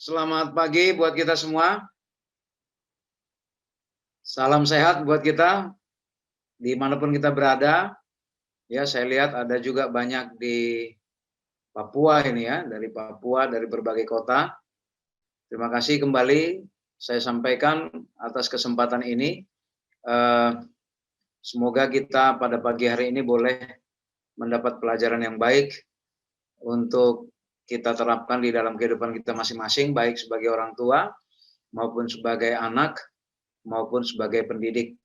Selamat pagi buat kita semua. Salam sehat buat kita dimanapun kita berada. Ya, saya lihat ada juga banyak di Papua ini ya, dari Papua, dari berbagai kota. Terima kasih kembali saya sampaikan atas kesempatan ini. Semoga kita pada pagi hari ini boleh mendapat pelajaran yang baik untuk kita terapkan di dalam kehidupan kita masing-masing, baik sebagai orang tua maupun sebagai anak maupun sebagai pendidik.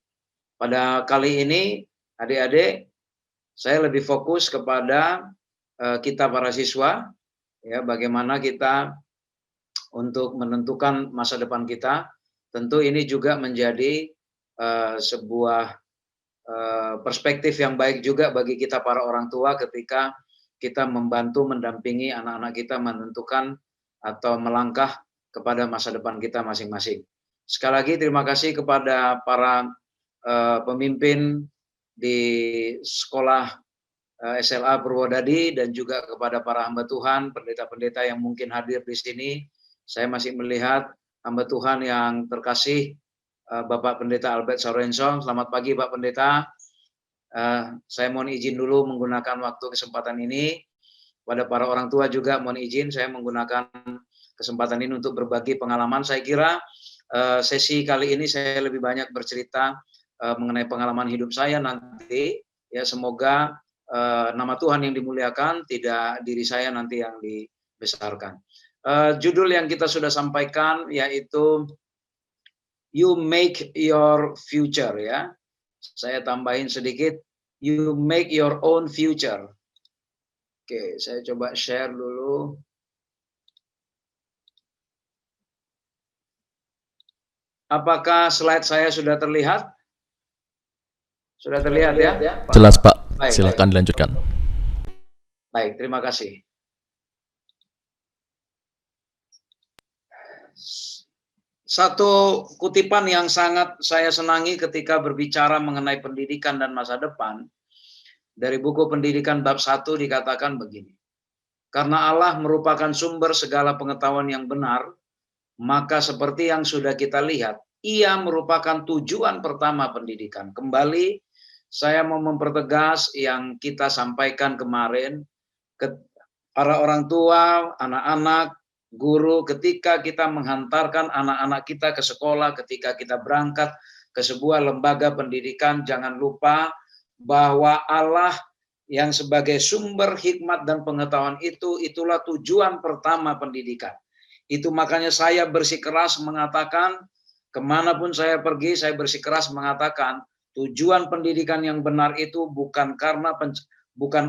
Pada kali ini, adik-adik, saya lebih fokus kepada kita para siswa, ya, bagaimana kita untuk menentukan masa depan kita. Tentu ini juga menjadi sebuah perspektif yang baik juga bagi kita para orang tua ketika kita membantu mendampingi anak-anak kita menentukan atau melangkah kepada masa depan kita masing-masing. Sekali lagi terima kasih kepada para pemimpin di sekolah SLA Purwodadi dan juga kepada para hamba Tuhan, pendeta-pendeta yang mungkin hadir di sini. Saya masih melihat hamba Tuhan yang terkasih, Bapak Pendeta Albert Sorensong. Selamat pagi Pak Pendeta. Saya mohon izin dulu menggunakan waktu kesempatan ini. Pada para orang tua juga mohon izin saya menggunakan kesempatan ini untuk berbagi pengalaman. Saya kira sesi kali ini saya lebih banyak bercerita mengenai pengalaman hidup saya nanti. Ya, semoga nama Tuhan yang dimuliakan, tidak diri saya nanti yang dibesarkan. Judul yang kita sudah sampaikan yaitu You Make Your Future, ya. Saya tambahin sedikit, You Make Your Own Future. Oke, saya coba share dulu. Apakah slide saya sudah terlihat? Sudah terlihat ya? Jelas Pak, Baik, silakan dilanjutkan. Baik, terima kasih. Satu kutipan yang sangat saya senangi ketika berbicara mengenai pendidikan dan masa depan, dari buku Pendidikan bab 1 dikatakan begini. Karena Allah merupakan sumber segala pengetahuan yang benar, maka seperti yang sudah kita lihat, ia merupakan tujuan pertama pendidikan. Kembali, saya mau mempertegas yang kita sampaikan kemarin, ke para orang tua, anak-anak, guru, ketika kita menghantarkan anak-anak kita ke sekolah, ketika kita berangkat ke sebuah lembaga pendidikan, jangan lupa bahwa Allah yang sebagai sumber hikmat dan pengetahuan itulah tujuan pertama pendidikan. Itu makanya saya bersikeras mengatakan, kemanapun saya pergi, saya bersikeras mengatakan, tujuan pendidikan yang benar itu bukan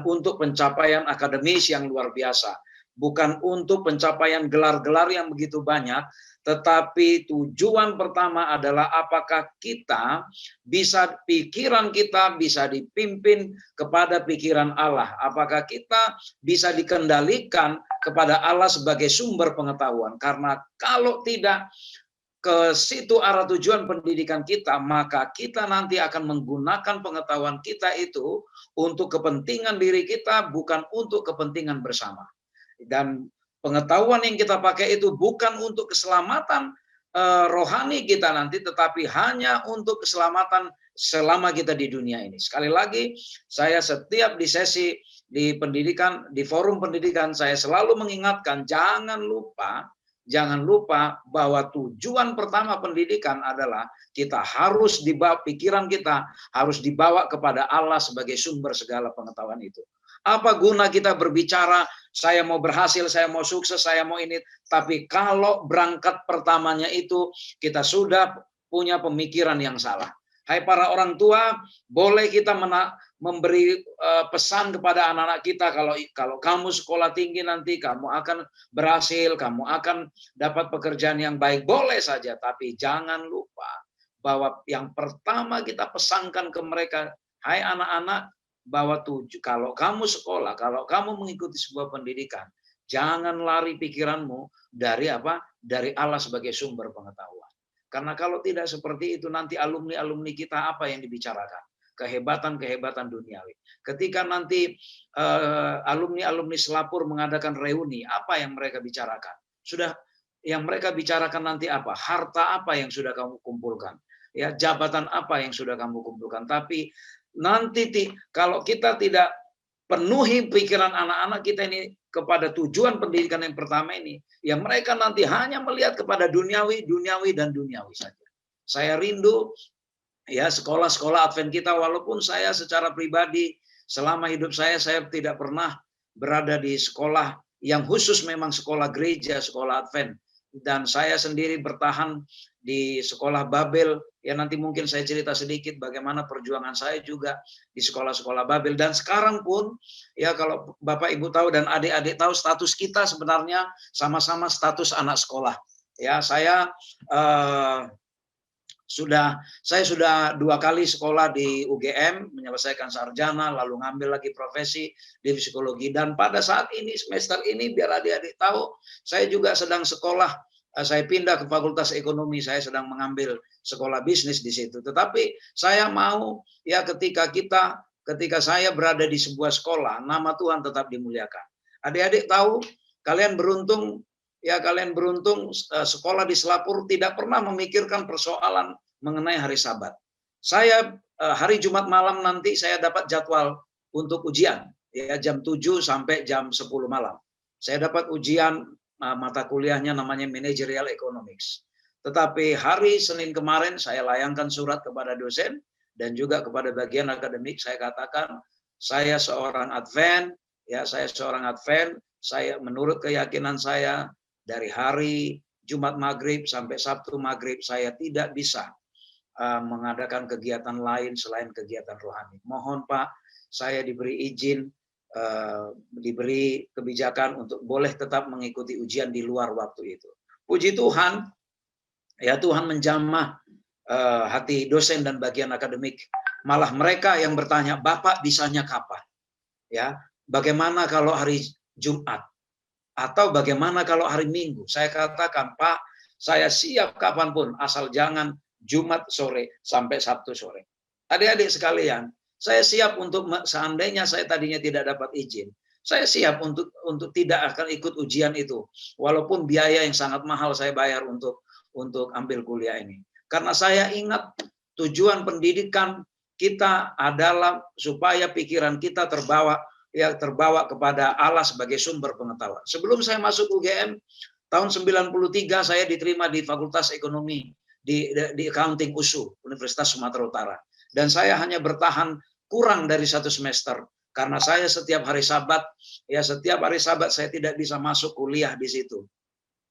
untuk pencapaian akademis yang luar biasa, bukan untuk pencapaian gelar-gelar yang begitu banyak, tetapi tujuan pertama adalah apakah pikiran kita bisa dipimpin kepada pikiran Allah, apakah kita bisa dikendalikan kepada Allah sebagai sumber pengetahuan. Karena kalau tidak ke situ arah tujuan pendidikan kita, maka kita nanti akan menggunakan pengetahuan kita itu untuk kepentingan diri kita, bukan untuk kepentingan bersama. Dan pengetahuan yang kita pakai itu bukan untuk keselamatan rohani kita nanti, tetapi hanya untuk keselamatan selama kita di dunia ini. Sekali lagi, saya setiap di sesi di pendidikan, di forum pendidikan, saya selalu mengingatkan, jangan lupa bahwa tujuan pertama pendidikan adalah kita harus dibawa, pikiran kita harus dibawa kepada Allah sebagai sumber segala pengetahuan itu. Apa guna kita berbicara, saya mau berhasil, saya mau sukses, saya mau ini, tapi kalau berangkat pertamanya itu kita sudah punya pemikiran yang salah. Hai para orang tua, boleh kita memberi pesan kepada anak-anak kita, kalau kamu sekolah tinggi nanti kamu akan berhasil, kamu akan dapat pekerjaan yang baik, boleh saja, tapi jangan lupa bahwa yang pertama kita pesankan ke mereka, hai anak-anak, bahwa kalau kamu sekolah, kalau kamu mengikuti sebuah pendidikan, jangan lari pikiranmu dari apa? Dari Allah sebagai sumber pengetahuan. Karena kalau tidak seperti itu, nanti alumni-alumni kita apa yang dibicarakan? Kehebatan-kehebatan duniawi. Ketika nanti alumni-alumni selapur mengadakan reuni, apa yang mereka bicarakan? Sudah yang mereka bicarakan nanti apa? Harta apa yang sudah kamu kumpulkan? Ya, jabatan apa yang sudah kamu kumpulkan? Tapi nanti kalau kita tidak penuhi pikiran anak-anak kita ini kepada tujuan pendidikan yang pertama ini, ya mereka nanti hanya melihat kepada duniawi, duniawi, dan duniawi saja. Saya rindu ya sekolah-sekolah Advent kita, walaupun saya secara pribadi selama hidup saya tidak pernah berada di sekolah yang khusus memang sekolah gereja, sekolah Advent. Dan saya sendiri bertahan di sekolah Babel, ya nanti mungkin saya cerita sedikit bagaimana perjuangan saya juga di sekolah-sekolah Babel. Dan sekarang pun, ya kalau Bapak Ibu tahu dan adik-adik tahu, status kita sebenarnya sama-sama status anak sekolah. Ya, saya sudah 2 kali sekolah di UGM, menyelesaikan sarjana, lalu ngambil lagi profesi di psikologi. Dan pada saat ini, semester ini, biar adik-adik tahu, saya juga sedang sekolah, saya pindah ke Fakultas Ekonomi, saya sedang mengambil sekolah bisnis di situ. Tetapi saya mau, ya ketika saya berada di sebuah sekolah, nama Tuhan tetap dimuliakan. Adik-adik tahu, kalian beruntung, sekolah di Selapur tidak pernah memikirkan persoalan mengenai hari Sabat. Saya hari Jumat malam nanti saya dapat jadwal untuk ujian, ya jam 7 sampai jam 10 malam. Saya dapat ujian mata kuliahnya namanya Managerial Economics. Tetapi hari Senin kemarin saya layangkan surat kepada dosen dan juga kepada bagian akademik, saya katakan saya seorang Advent, saya menurut keyakinan saya dari hari Jumat Maghrib sampai Sabtu Maghrib saya tidak bisa mengadakan kegiatan lain selain kegiatan rohani. Mohon Pak, saya diberi izin, diberi kebijakan untuk boleh tetap mengikuti ujian di luar waktu itu. Puji Tuhan, ya Tuhan menjamah hati dosen dan bagian akademik. Malah mereka yang bertanya, Bapak bisanya kapan? Ya, bagaimana kalau hari Jumat? Atau bagaimana kalau hari Minggu? Saya katakan, Pak, saya siap kapanpun, asal jangan Jumat sore sampai Sabtu sore. Adik-adik sekalian, saya siap untuk, seandainya saya tadinya tidak dapat izin, saya siap untuk tidak akan ikut ujian itu. Walaupun biaya yang sangat mahal saya bayar untuk ambil kuliah ini. Karena saya ingat tujuan pendidikan kita adalah supaya pikiran kita terbawa kepada Allah sebagai sumber pengetahuan. Sebelum saya masuk UGM, tahun 93 saya diterima di Fakultas Ekonomi di Accounting USU, Universitas Sumatera Utara. Dan saya hanya bertahan kurang dari 1 semester karena saya setiap hari Sabat saya tidak bisa masuk kuliah di situ.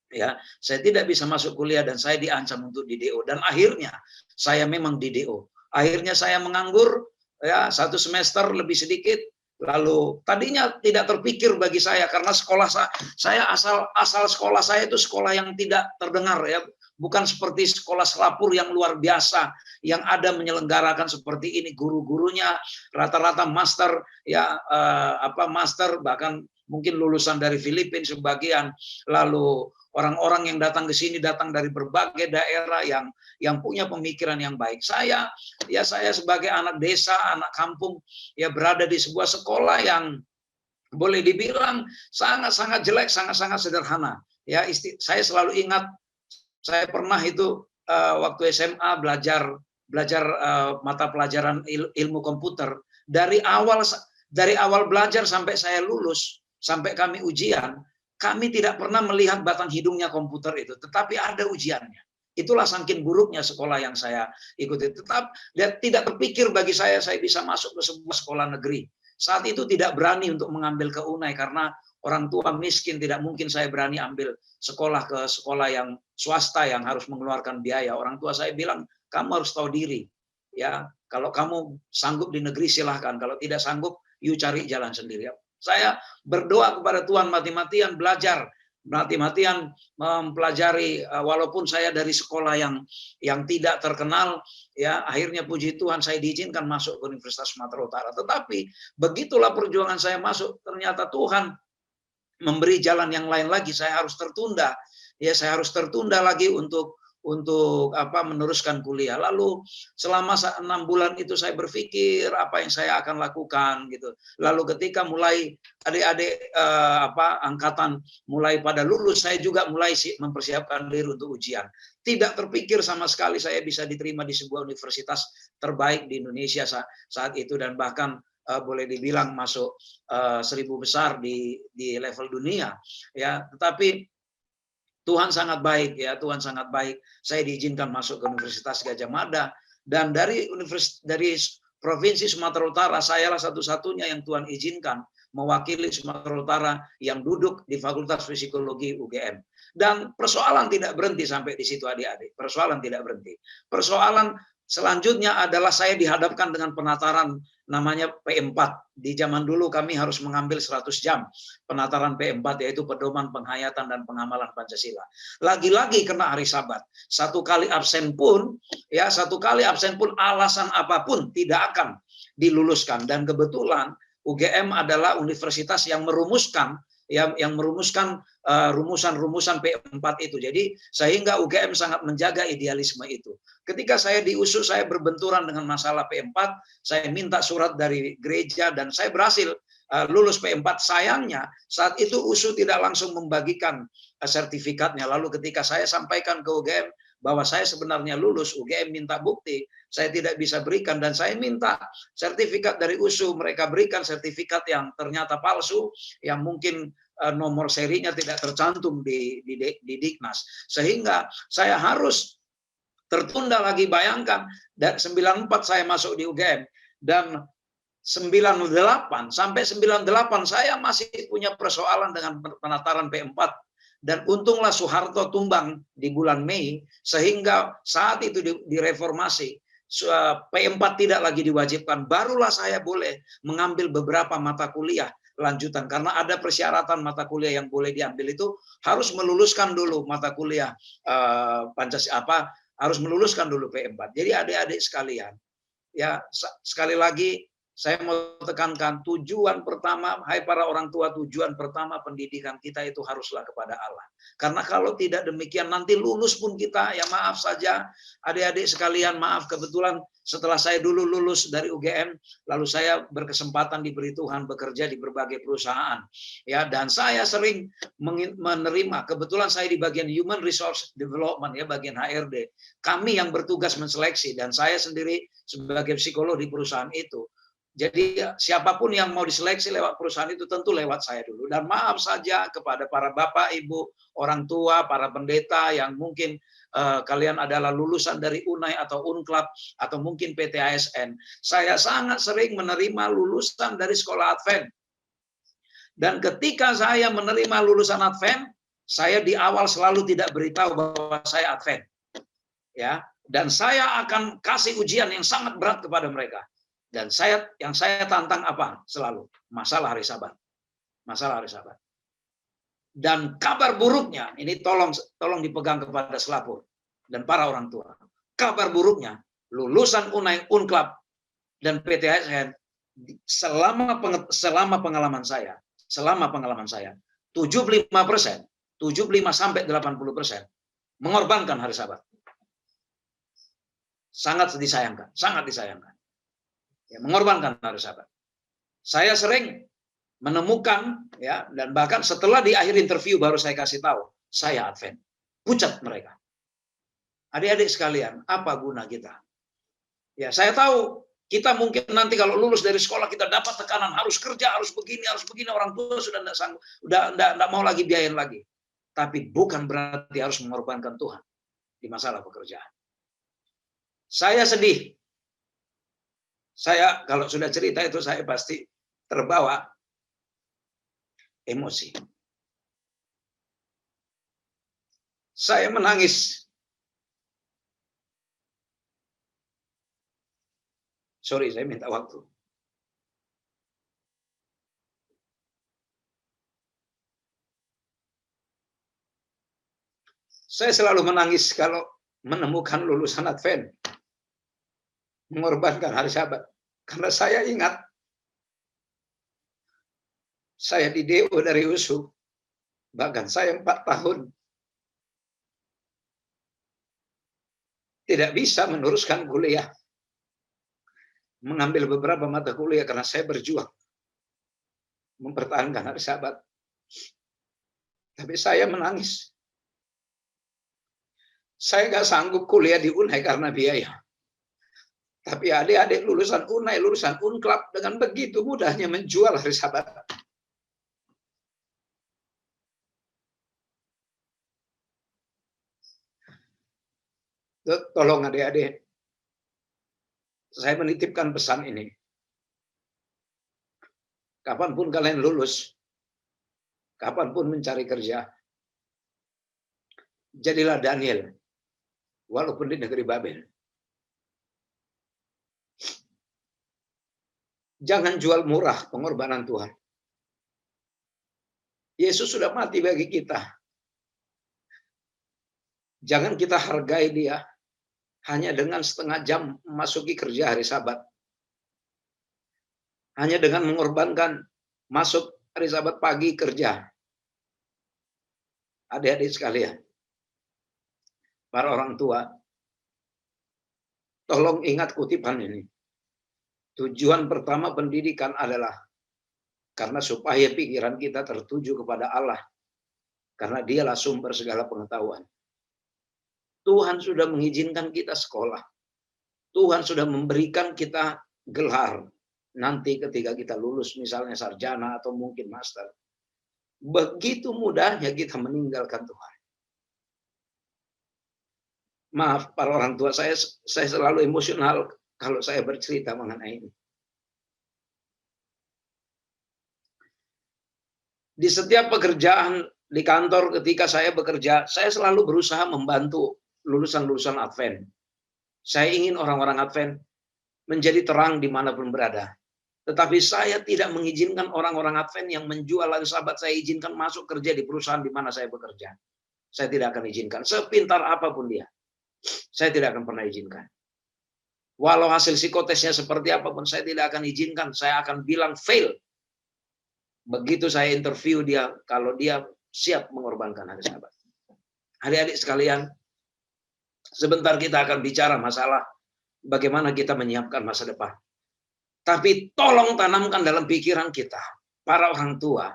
Ya, saya tidak bisa masuk kuliah dan saya diancam untuk di DO, dan akhirnya saya memang di DO. Akhirnya saya menganggur ya 1 semester lebih sedikit. Lalu tadinya tidak terpikir bagi saya karena sekolah saya asal sekolah saya itu sekolah yang tidak terdengar ya, bukan seperti sekolah Selapur yang luar biasa yang ada menyelenggarakan seperti ini, guru-gurunya rata-rata master ya, master, bahkan mungkin lulusan dari Filipina sebagian. Lalu orang-orang yang datang ke sini datang dari berbagai daerah yang punya pemikiran yang baik. Saya sebagai anak desa, anak kampung, ya berada di sebuah sekolah yang boleh dibilang sangat-sangat jelek, sangat-sangat sederhana. Ya, saya selalu ingat, saya pernah itu waktu SMA belajar mata pelajaran ilmu komputer. Dari awal belajar sampai saya lulus, sampai kami ujian, kami tidak pernah melihat batang hidungnya komputer itu, tetapi ada ujiannya. Itulah saking buruknya sekolah yang saya ikuti. Tidak terpikir bagi saya bisa masuk ke sebuah sekolah negeri. Saat itu tidak berani untuk mengambil ke UNAI karena orang tua miskin, tidak mungkin saya berani ambil sekolah ke sekolah yang swasta yang harus mengeluarkan biaya. Orang tua saya bilang, kamu harus tahu diri. Ya, kalau kamu sanggup di negeri silahkan, kalau tidak sanggup, you cari jalan sendiri. Saya berdoa kepada Tuhan, mati-matian belajar, mati-matian mempelajari, walaupun saya dari sekolah yang tidak terkenal, ya akhirnya puji Tuhan saya diizinkan masuk ke Universitas Sumatera Utara. Tetapi begitulah perjuangan saya masuk, ternyata Tuhan memberi jalan yang lain lagi. Saya harus tertunda, ya saya harus tertunda lagi untuk untuk meneruskan kuliah. Lalu selama 6 bulan itu saya berpikir apa yang saya akan lakukan gitu. Lalu ketika mulai adik-adik angkatan mulai pada lulus, saya juga mulai mempersiapkan diri untuk ujian. Tidak terpikir sama sekali saya bisa diterima di sebuah universitas terbaik di Indonesia saat itu, dan bahkan boleh dibilang masuk 1000 besar di level dunia, ya. Tetapi Tuhan sangat baik, ya, Tuhan sangat baik. Saya diizinkan masuk ke Universitas Gadjah Mada, dan dari Provinsi Sumatera Utara, sayalah satu-satunya yang Tuhan izinkan mewakili Sumatera Utara yang duduk di Fakultas Psikologi UGM. Dan persoalan tidak berhenti sampai di situ, adik-adik. Persoalan tidak berhenti. Persoalan selanjutnya adalah saya dihadapkan dengan penataran namanya P4. Di zaman dulu kami harus mengambil 100 jam penataran P4, yaitu pedoman, penghayatan, dan pengamalan Pancasila. Lagi-lagi kena hari Sabat. Satu kali absen pun alasan apapun tidak akan diluluskan. Dan kebetulan UGM adalah universitas yang merumuskan rumusan P4 itu. Jadi sehingga UGM sangat menjaga idealisme itu. Ketika saya di USU, saya berbenturan dengan masalah P4, saya minta surat dari gereja dan saya berhasil lulus P4. Sayangnya saat itu USU tidak langsung membagikan sertifikatnya. Lalu ketika saya sampaikan ke UGM bahwa saya sebenarnya lulus, UGM minta bukti, saya tidak bisa berikan, dan saya minta sertifikat dari USU. Mereka berikan sertifikat yang ternyata palsu, yang mungkin nomor serinya tidak tercantum di Diknas, sehingga saya harus tertunda lagi. Bayangkan, dan 94 saya masuk di UGM, dan 98 sampai 98 saya masih punya persoalan dengan penataran P4. Dan untunglah Soeharto tumbang di bulan Mei, sehingga saat itu direformasi, P4 tidak lagi diwajibkan. Barulah saya boleh mengambil beberapa mata kuliah lanjutan, karena ada persyaratan mata kuliah yang boleh diambil itu harus meluluskan dulu mata kuliah Pancasila, harus meluluskan dulu P4. Jadi adik-adik sekalian, ya, sekali lagi saya mau tekankan, tujuan pertama, hai para orang tua, tujuan pertama pendidikan kita itu haruslah kepada Allah. Karena kalau tidak demikian, nanti lulus pun kita, ya maaf saja, adik-adik sekalian, maaf, kebetulan setelah saya dulu lulus dari UGM, lalu saya berkesempatan diberi Tuhan bekerja di berbagai perusahaan, ya, dan saya sering menerima, kebetulan saya di bagian Human Resource Development, ya, bagian HRD, kami yang bertugas menseleksi, dan saya sendiri sebagai psikolog di perusahaan itu. Jadi siapapun yang mau diseleksi lewat perusahaan itu tentu lewat saya dulu. Dan maaf saja kepada para bapak, ibu, orang tua, para pendeta yang mungkin kalian adalah lulusan dari UNAI atau UNCLAP atau mungkin PT ASN. Saya sangat sering menerima lulusan dari sekolah Advent. Dan ketika saya menerima lulusan Advent, saya di awal selalu tidak beritahu bahwa saya Advent. Ya, dan saya akan kasih ujian yang sangat berat kepada mereka. Dan yang saya tantang apa? Selalu masalah hari Sabat. Masalah hari Sabat. Dan kabar buruknya, ini tolong dipegang kepada selapur dan para orang tua. Kabar buruknya, lulusan UNAI, UNCLAP, dan PT ASN, selama pengalaman saya, 75% 75 sampai 80% mengorbankan hari Sabat. Sangat disayangkan, sangat disayangkan. Ya, mengorbankan hari Sabat. Saya sering menemukan, ya, dan bahkan setelah di akhir interview baru saya kasih tahu, saya Advent. Pucat mereka. Adik-adik sekalian, apa guna kita? Ya, saya tahu kita mungkin nanti kalau lulus dari sekolah kita dapat tekanan, harus kerja, harus begini, orang tua sudah tidak sanggup, tidak mau lagi biayain lagi. Tapi bukan berarti harus mengorbankan Tuhan di masalah pekerjaan. Saya sedih. Saya kalau sudah cerita itu saya pasti terbawa emosi. Saya menangis. Sorry, saya minta waktu. Saya selalu menangis kalau menemukan lulusan Advent mengorbankan hari Sabat. Karena saya ingat saya di DO dari USU, bahkan saya 4 tahun tidak bisa meneruskan kuliah, mengambil beberapa mata kuliah karena saya berjuang mempertahankan hari Sabat. Tapi saya menangis. Saya nggak sanggup kuliah di UNAI karena biaya. Tapi adik-adik lulusan UNAI, lulusan UNCLAP dengan begitu mudahnya menjual hari Sabat. Tolong adik-adik, saya menitipkan pesan ini. Kapanpun kalian lulus, kapanpun mencari kerja, jadilah Daniel, walaupun di negeri Babel. Jangan jual murah pengorbanan Tuhan. Yesus sudah mati bagi kita. Jangan kita hargai dia hanya dengan setengah jam memasuki kerja hari Sabat. Hanya dengan mengorbankan masuk hari Sabat pagi kerja. Adik-adik sekalian, para orang tua, tolong ingat kutipan ini. Tujuan pertama pendidikan adalah karena supaya pikiran kita tertuju kepada Allah. Karena dialah sumber segala pengetahuan. Tuhan sudah mengizinkan kita sekolah. Tuhan sudah memberikan kita gelar. Nanti ketika kita lulus misalnya sarjana atau mungkin master. Begitu mudahnya kita meninggalkan Tuhan. Maaf para orang tua, saya selalu emosional kalau saya bercerita mengenai ini. Di setiap pekerjaan di kantor ketika saya bekerja, saya selalu berusaha membantu lulusan-lulusan Advent. Saya ingin orang-orang Advent menjadi terang dimanapun berada. Tetapi saya tidak mengizinkan orang-orang Advent yang menjual hari Sabat, saya izinkan masuk kerja di perusahaan di mana saya bekerja. Saya tidak akan izinkan, sepintar apapun dia. Saya tidak akan pernah izinkan. Walau hasil psikotesnya seperti apapun, saya tidak akan izinkan. Saya akan bilang fail. Begitu saya interview dia, kalau dia siap mengorbankan hari Sabat. Adik-adik sekalian, sebentar kita akan bicara masalah bagaimana kita menyiapkan masa depan. Tapi tolong tanamkan dalam pikiran kita, para orang tua.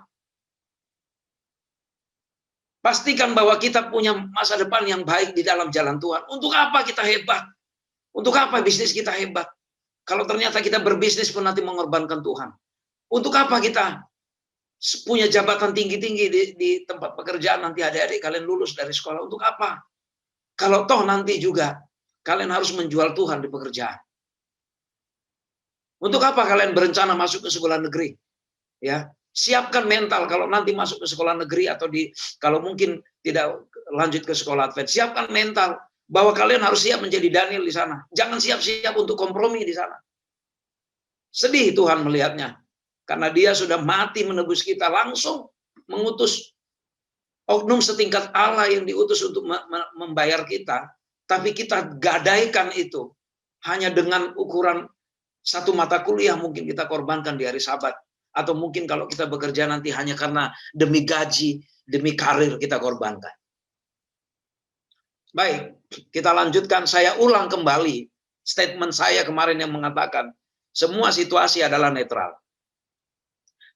Pastikan bahwa kita punya masa depan yang baik di dalam jalan Tuhan. Untuk apa kita hebat? Untuk apa bisnis kita hebat? Kalau ternyata kita berbisnis pun nanti mengorbankan Tuhan. Untuk apa kita punya jabatan tinggi-tinggi di tempat pekerjaan, nanti adik-adik kalian lulus dari sekolah? Untuk apa? Kalau toh nanti juga kalian harus menjual Tuhan di pekerjaan. Untuk apa kalian berencana masuk ke sekolah negeri? Ya, siapkan mental kalau nanti masuk ke sekolah negeri atau kalau mungkin tidak lanjut ke sekolah Advent, siapkan mental bahwa kalian harus siap menjadi Daniel di sana. Jangan siap-siap untuk kompromi di sana. Sedih Tuhan melihatnya. Karena dia sudah mati menebus kita, langsung mengutus oknum setingkat Allah yang diutus untuk membayar kita. Tapi kita gadaikan itu hanya dengan ukuran satu mata kuliah mungkin kita korbankan di hari Sabat. Atau mungkin kalau kita bekerja nanti hanya karena demi gaji, demi karir kita korbankan. Baik, kita lanjutkan. Saya ulang kembali statement saya kemarin yang mengatakan semua situasi adalah netral.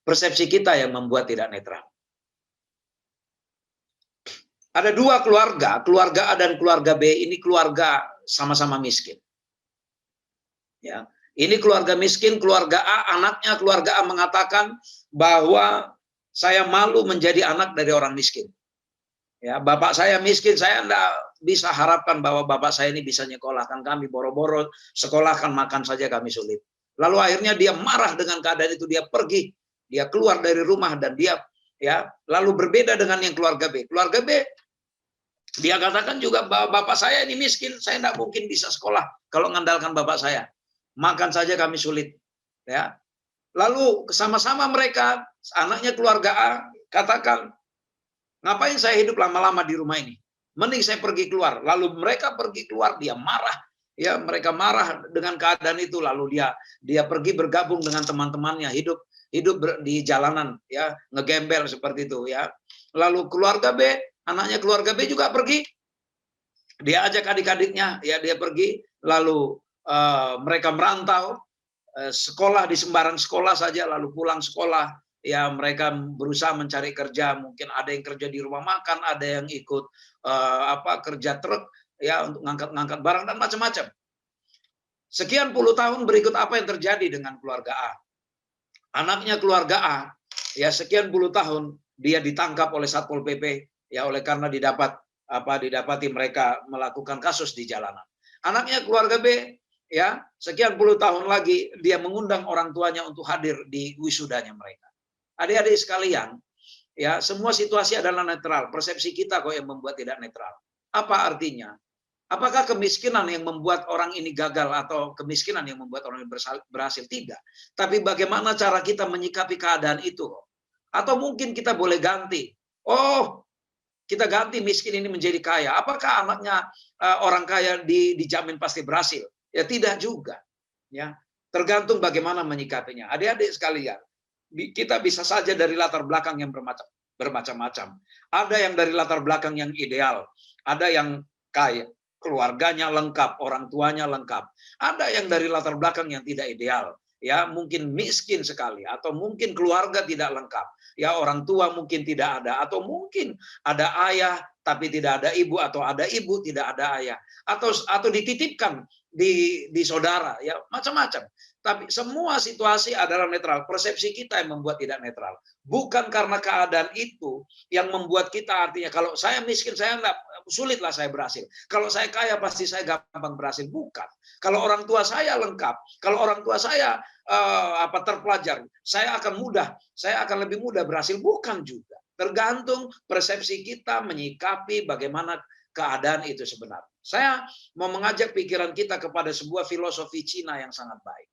Persepsi kita yang membuat tidak netral. Ada dua keluarga, keluarga A dan keluarga B. Ini keluarga sama-sama miskin. Ya, ini keluarga miskin, keluarga A, anaknya keluarga A mengatakan bahwa saya malu menjadi anak dari orang miskin. Ya, bapak saya miskin, saya enggak bisa harapkan bahwa bapak saya ini bisa nyekolahkan kami, boro-boro sekolahkan, makan saja kami sulit. Lalu akhirnya dia marah dengan keadaan itu, dia pergi, dia keluar dari rumah dan dia lalu berbeda dengan yang keluarga B. Keluarga B dia katakan juga bahwa bapak saya ini miskin, saya enggak mungkin bisa sekolah kalau mengandalkan bapak saya. Makan saja kami sulit. Ya. Lalu sama-sama mereka, anaknya keluarga A katakan, ngapain saya hidup lama-lama di rumah ini? Mending saya pergi keluar. Lalu mereka pergi keluar, dia marah. Ya, mereka marah dengan keadaan itu. Lalu dia pergi bergabung dengan teman-temannya, hidup di jalanan, ya, ngegembel seperti itu, ya. Lalu keluarga B, anaknya keluarga B juga pergi Dia ajak adik-adiknya, ya dia pergi, lalu mereka merantau, sekolah di sembarang sekolah saja, lalu pulang sekolah, ya mereka berusaha mencari kerja, mungkin ada yang kerja di rumah makan, ada yang ikut kerja truk, ya untuk ngangkat-ngangkat barang dan macam-macam. Sekian puluh tahun berikut apa yang terjadi dengan keluarga A? Anaknya keluarga A, ya sekian puluh tahun dia ditangkap oleh Satpol PP, ya oleh karena didapati mereka melakukan kasus di jalanan. Anaknya keluarga B, ya sekian puluh tahun lagi dia mengundang orang tuanya untuk hadir di wisudanya mereka. Adik-adik sekalian, ya semua situasi adalah netral. Persepsi kita kok yang membuat tidak netral. Apa artinya? Apakah kemiskinan yang membuat orang ini gagal atau kemiskinan yang membuat orang ini berhasil? Tidak. Tapi bagaimana cara kita menyikapi keadaan itu? Atau mungkin kita boleh ganti. Oh, kita ganti miskin ini menjadi kaya. Apakah anaknya orang kaya dijamin pasti berhasil? Ya tidak juga. Ya, tergantung bagaimana menyikapinya. Adik-adik sekalian, kita bisa saja dari latar belakang yang bermacam-macam. Ada yang dari latar belakang yang ideal, ada yang kaya, keluarganya lengkap, orang tuanya lengkap. Ada yang dari latar belakang yang tidak ideal, ya mungkin miskin sekali, atau mungkin keluarga tidak lengkap, ya orang tua mungkin tidak ada, atau mungkin ada ayah tapi tidak ada ibu, atau ada ibu tidak ada ayah, atau dititipkan di saudara, ya macam-macam. Tapi semua situasi adalah netral. Persepsi kita yang membuat tidak netral. Bukan karena keadaan itu yang membuat kita, artinya kalau saya miskin, saya enggak, sulitlah saya berhasil. Kalau saya kaya, pasti saya gampang berhasil. Bukan. Kalau orang tua saya lengkap, kalau orang tua saya terpelajar, saya akan lebih mudah berhasil. Bukan juga. Tergantung persepsi kita menyikapi bagaimana keadaan itu sebenarnya. Saya mau mengajak pikiran kita kepada sebuah filosofi Cina yang sangat baik.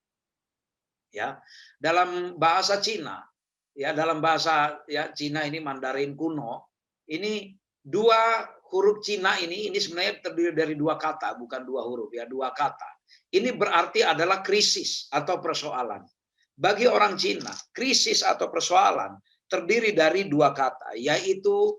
Ya, dalam bahasa Cina, ya dalam bahasa ya Cina ini Mandarin kuno, ini dua huruf Cina ini sebenarnya terdiri dari dua kata, bukan dua huruf ya, dua kata. Ini berarti adalah krisis atau persoalan. Bagi orang Cina, krisis atau persoalan terdiri dari dua kata, yaitu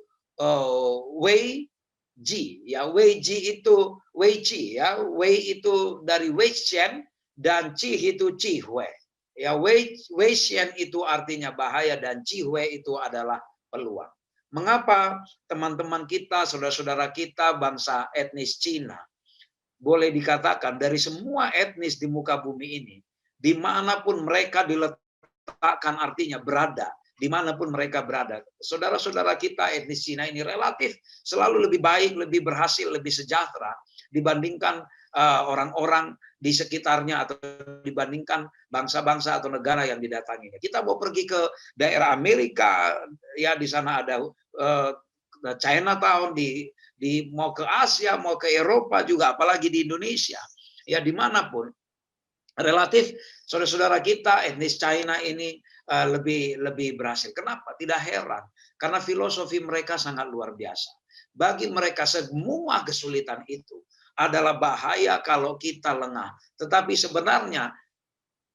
Wei Ji, ya Wei Ji itu Wei Ji, ya Wei itu dari Wei Chen dan Ji itu Ji Hui. Ya, Wei Xian itu artinya bahaya dan Cihue itu adalah peluang. Mengapa teman-teman kita, saudara-saudara kita, bangsa etnis Cina, boleh dikatakan dari semua etnis di muka bumi ini, dimanapun mereka diletakkan, artinya berada, dimanapun mereka berada. Saudara-saudara kita etnis Cina ini relatif selalu lebih baik, lebih berhasil, lebih sejahtera dibandingkan orang-orang di sekitarnya atau dibandingkan bangsa-bangsa atau negara yang didatanginya. Kita mau pergi ke daerah Amerika, ya di sana ada Chinatown, mau ke Asia, mau ke Eropa juga, apalagi di Indonesia, ya dimanapun relatif saudara-saudara kita etnis China ini lebih berhasil. Kenapa? Tidak heran, karena filosofi mereka sangat luar biasa. Bagi mereka semua kesulitan itu adalah bahaya kalau kita lengah. Tetapi sebenarnya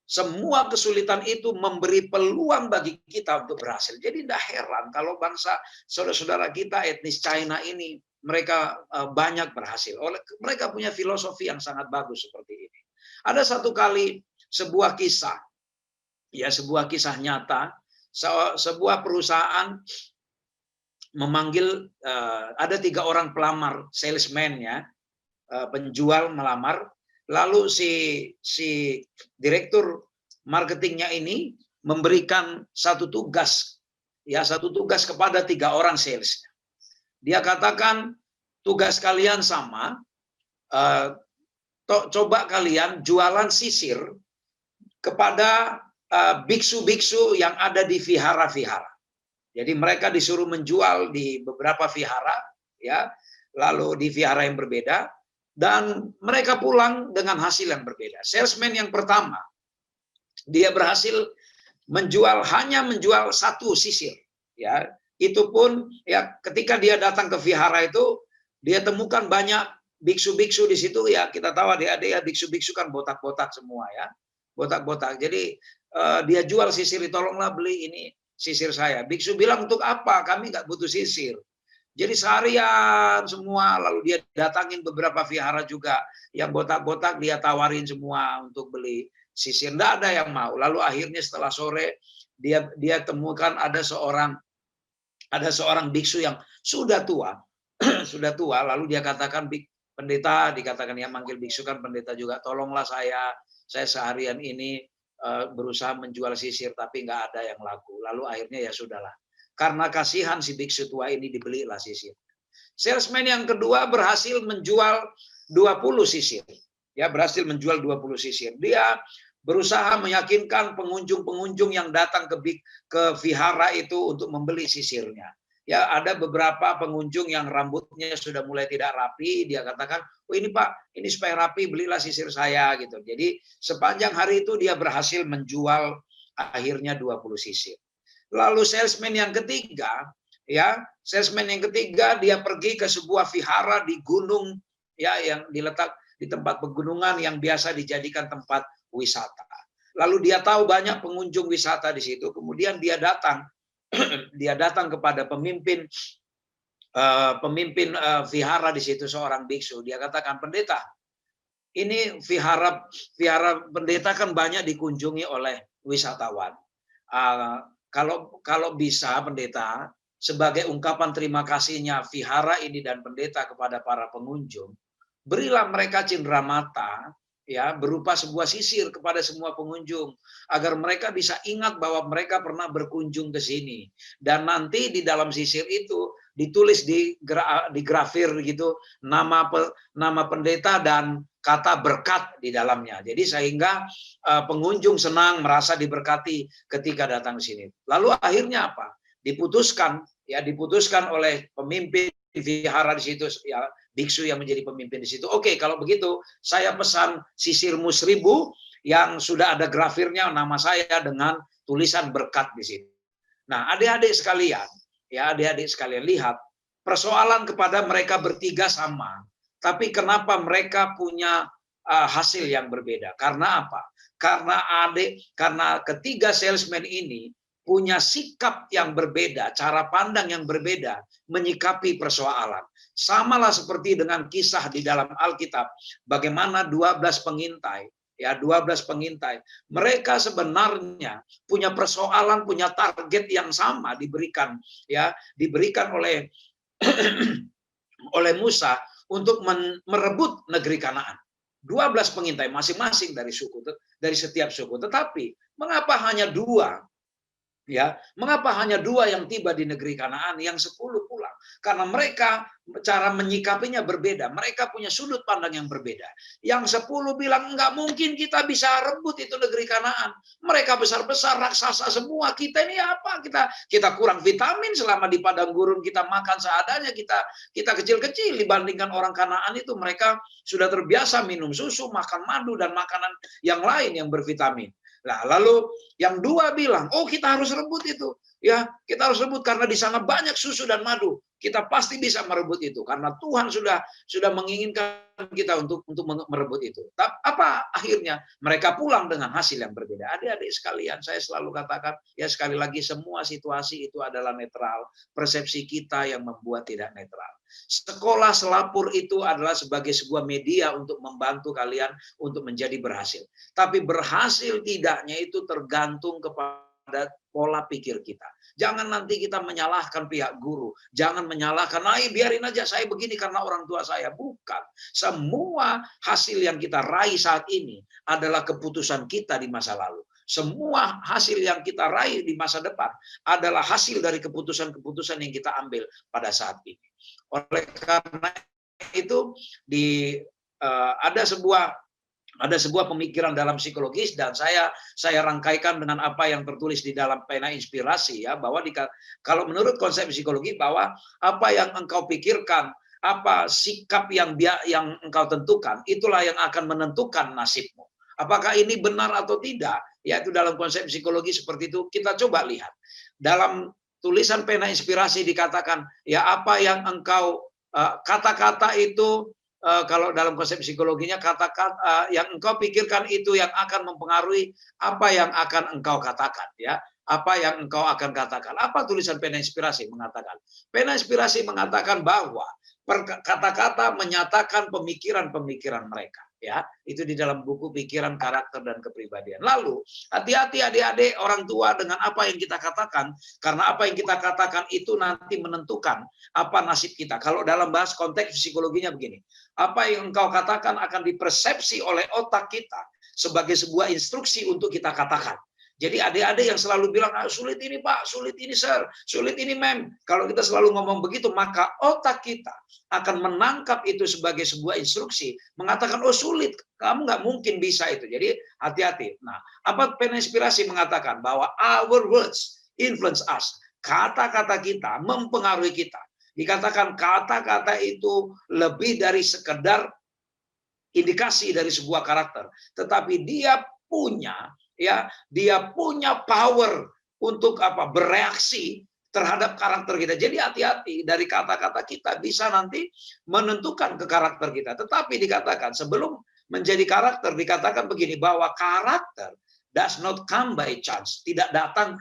semua kesulitan itu memberi peluang bagi kita untuk berhasil. Jadi tidak heran kalau bangsa saudara-saudara kita etnis China ini mereka banyak berhasil. Mereka punya filosofi yang sangat bagus seperti ini. Ada satu kali sebuah kisah, ya sebuah kisah nyata, sebuah perusahaan memanggil ada 3 orang pelamar salesman ya. Penjual melamar, lalu si direktur marketingnya ini memberikan satu tugas kepada 3 orang sales. Dia katakan tugas kalian sama, coba kalian jualan sisir kepada biksu-biksu yang ada di vihara-vihara. Jadi mereka disuruh menjual di beberapa vihara, ya, lalu di vihara yang berbeda. Dan mereka pulang dengan hasil yang berbeda. Salesman yang pertama, dia berhasil hanya menjual 1 sisir. Ya, itu pun ya ketika dia datang ke vihara itu, dia temukan banyak biksu-biksu di situ. Ya kita tahu adik-adik ya, biksu-biksu kan botak-botak semua ya, botak-botak. Jadi dia jual sisir, tolonglah beli ini sisir saya. Biksu bilang, untuk apa? Kami nggak butuh sisir. Jadi seharian semua, lalu dia datangin beberapa vihara juga, yang botak-botak dia tawarin semua untuk beli sisir. Nggak ada yang mau. Lalu akhirnya setelah sore dia temukan ada seorang biksu yang sudah tua, sudah tua. Lalu dia katakan, pendeta, dikatakan yang manggil biksu kan pendeta juga, tolonglah saya seharian ini berusaha menjual sisir tapi nggak ada yang laku. Lalu akhirnya ya sudahlah. Karena kasihan si biksu tua ini dibelilah sisir. Salesman yang kedua berhasil menjual 20 sisir. Ya, berhasil menjual 20 sisir. Dia berusaha meyakinkan pengunjung-pengunjung yang datang ke vihara itu untuk membeli sisirnya. Ya, ada beberapa pengunjung yang rambutnya sudah mulai tidak rapi, dia katakan, "Oh, ini Pak, ini supaya rapi, belilah sisir saya," gitu. Jadi, sepanjang hari itu dia berhasil menjual akhirnya 20 sisir. Lalu salesman yang ketiga, dia pergi ke sebuah vihara di gunung, ya, yang diletak di tempat pegunungan yang biasa dijadikan tempat wisata. Lalu dia tahu banyak pengunjung wisata di situ. Kemudian dia datang, dia datang kepada pemimpin vihara di situ, seorang biksu. Dia katakan, "Pendeta, ini vihara pendeta kan banyak dikunjungi oleh wisatawan. Kalau bisa pendeta, sebagai ungkapan terima kasihnya vihara ini dan pendeta kepada para pengunjung, berilah mereka cenderamata, ya, berupa sebuah sisir kepada semua pengunjung agar mereka bisa ingat bahwa mereka pernah berkunjung ke sini, dan nanti di dalam sisir itu ditulis di grafir gitu nama pendeta dan kata berkat di dalamnya. Jadi sehingga pengunjung senang, merasa diberkati ketika datang ke sini. Lalu akhirnya apa? Diputuskan oleh pemimpin vihara di situ, ya, biksu yang menjadi pemimpin di situ. Oke, kalau begitu saya pesan sisirmu 1000 yang sudah ada grafirnya nama saya dengan tulisan berkat di situ. Nah, adik-adik sekalian lihat, persoalan kepada mereka bertiga sama, tapi kenapa mereka punya hasil yang berbeda? Karena apa? Karena ketiga salesman ini punya sikap yang berbeda, cara pandang yang berbeda menyikapi persoalan. Samalah seperti dengan kisah di dalam Alkitab, bagaimana 12 pengintai, ya, 12 pengintai. Mereka sebenarnya punya persoalan, punya target yang sama diberikan oleh oleh Musa untuk merebut negeri Kanaan. 12 pengintai masing-masing dari setiap suku. Tetapi mengapa hanya 2? Ya, mengapa hanya 2 yang tiba di negeri Kanaan, yang 10 pulang? Karena mereka cara menyikapinya berbeda. Mereka punya sudut pandang yang berbeda. Yang 10 bilang, enggak mungkin kita bisa rebut itu negeri Kanaan. Mereka besar-besar, raksasa semua. Kita ini apa? Kita kurang vitamin selama di padang gurun, kita makan seadanya, kita kecil-kecil dibandingkan orang Kanaan itu. Mereka sudah terbiasa minum susu, makan madu, dan makanan yang lain yang bervitamin. Nah, lalu yang 2 bilang, "Oh, kita harus rebut itu. Ya, kita harus rebut karena di sana banyak susu dan madu. Kita pasti bisa merebut itu karena Tuhan sudah menginginkan kita untuk merebut itu." Apa akhirnya? Mereka pulang dengan hasil yang berbeda. Adik-adik sekalian, saya selalu katakan, ya, sekali lagi, semua situasi itu adalah netral. Persepsi kita yang membuat tidak netral. Sekolah selapur itu adalah sebagai sebuah media untuk membantu kalian untuk menjadi berhasil. Tapi berhasil tidaknya itu tergantung kepada pola pikir kita. Jangan nanti kita menyalahkan pihak guru. Jangan menyalahkan, biarin aja saya begini karena orang tua saya. Bukan. Semua hasil yang kita raih saat ini adalah keputusan kita di masa lalu. Semua hasil yang kita raih di masa depan adalah hasil dari keputusan-keputusan yang kita ambil pada saat ini. Oleh karena itu ada sebuah pemikiran dalam psikologis, dan saya rangkaikan dengan apa yang tertulis di dalam pena inspirasi, ya, bahwa kalau menurut konsep psikologi, bahwa apa yang engkau pikirkan, apa sikap yang engkau tentukan, itulah yang akan menentukan nasibmu. Apakah ini benar atau tidak? Yaitu dalam konsep psikologi seperti itu. Kita coba lihat dalam tulisan pena inspirasi dikatakan, ya, apa yang engkau kata-kata itu, kalau dalam konsep psikologinya, kata-kata yang engkau pikirkan itu yang akan mempengaruhi apa yang akan engkau katakan, ya. apa yang engkau akan katakan. Apa tulisan pena inspirasi mengatakan? Pena inspirasi mengatakan bahwa kata-kata menyatakan pemikiran-pemikiran mereka. Ya, itu di dalam buku pikiran, karakter, dan kepribadian. Lalu, hati-hati adik-adik orang tua dengan apa yang kita katakan, karena apa yang kita katakan itu nanti menentukan apa nasib kita. Kalau dalam bahas konteks psikologinya begini, apa yang engkau katakan akan dipersepsi oleh otak kita sebagai sebuah instruksi untuk kita katakan. Jadi adik-adik yang selalu bilang, sulit ini Pak, sulit ini Sir, sulit ini Mem. Kalau kita selalu ngomong begitu, maka otak kita akan menangkap itu sebagai sebuah instruksi, mengatakan, oh sulit, kamu nggak mungkin bisa itu. Jadi hati-hati. Nah, apa pena inspirasi mengatakan bahwa our words influence us. Kata-kata kita mempengaruhi kita. Dikatakan kata-kata itu lebih dari sekedar indikasi dari sebuah karakter, tetapi dia punya power untuk bereaksi terhadap karakter kita. Jadi hati-hati, dari kata-kata kita bisa nanti menentukan ke karakter kita. Tetapi dikatakan sebelum menjadi karakter, dikatakan begini, bahwa karakter does not come by chance, tidak datang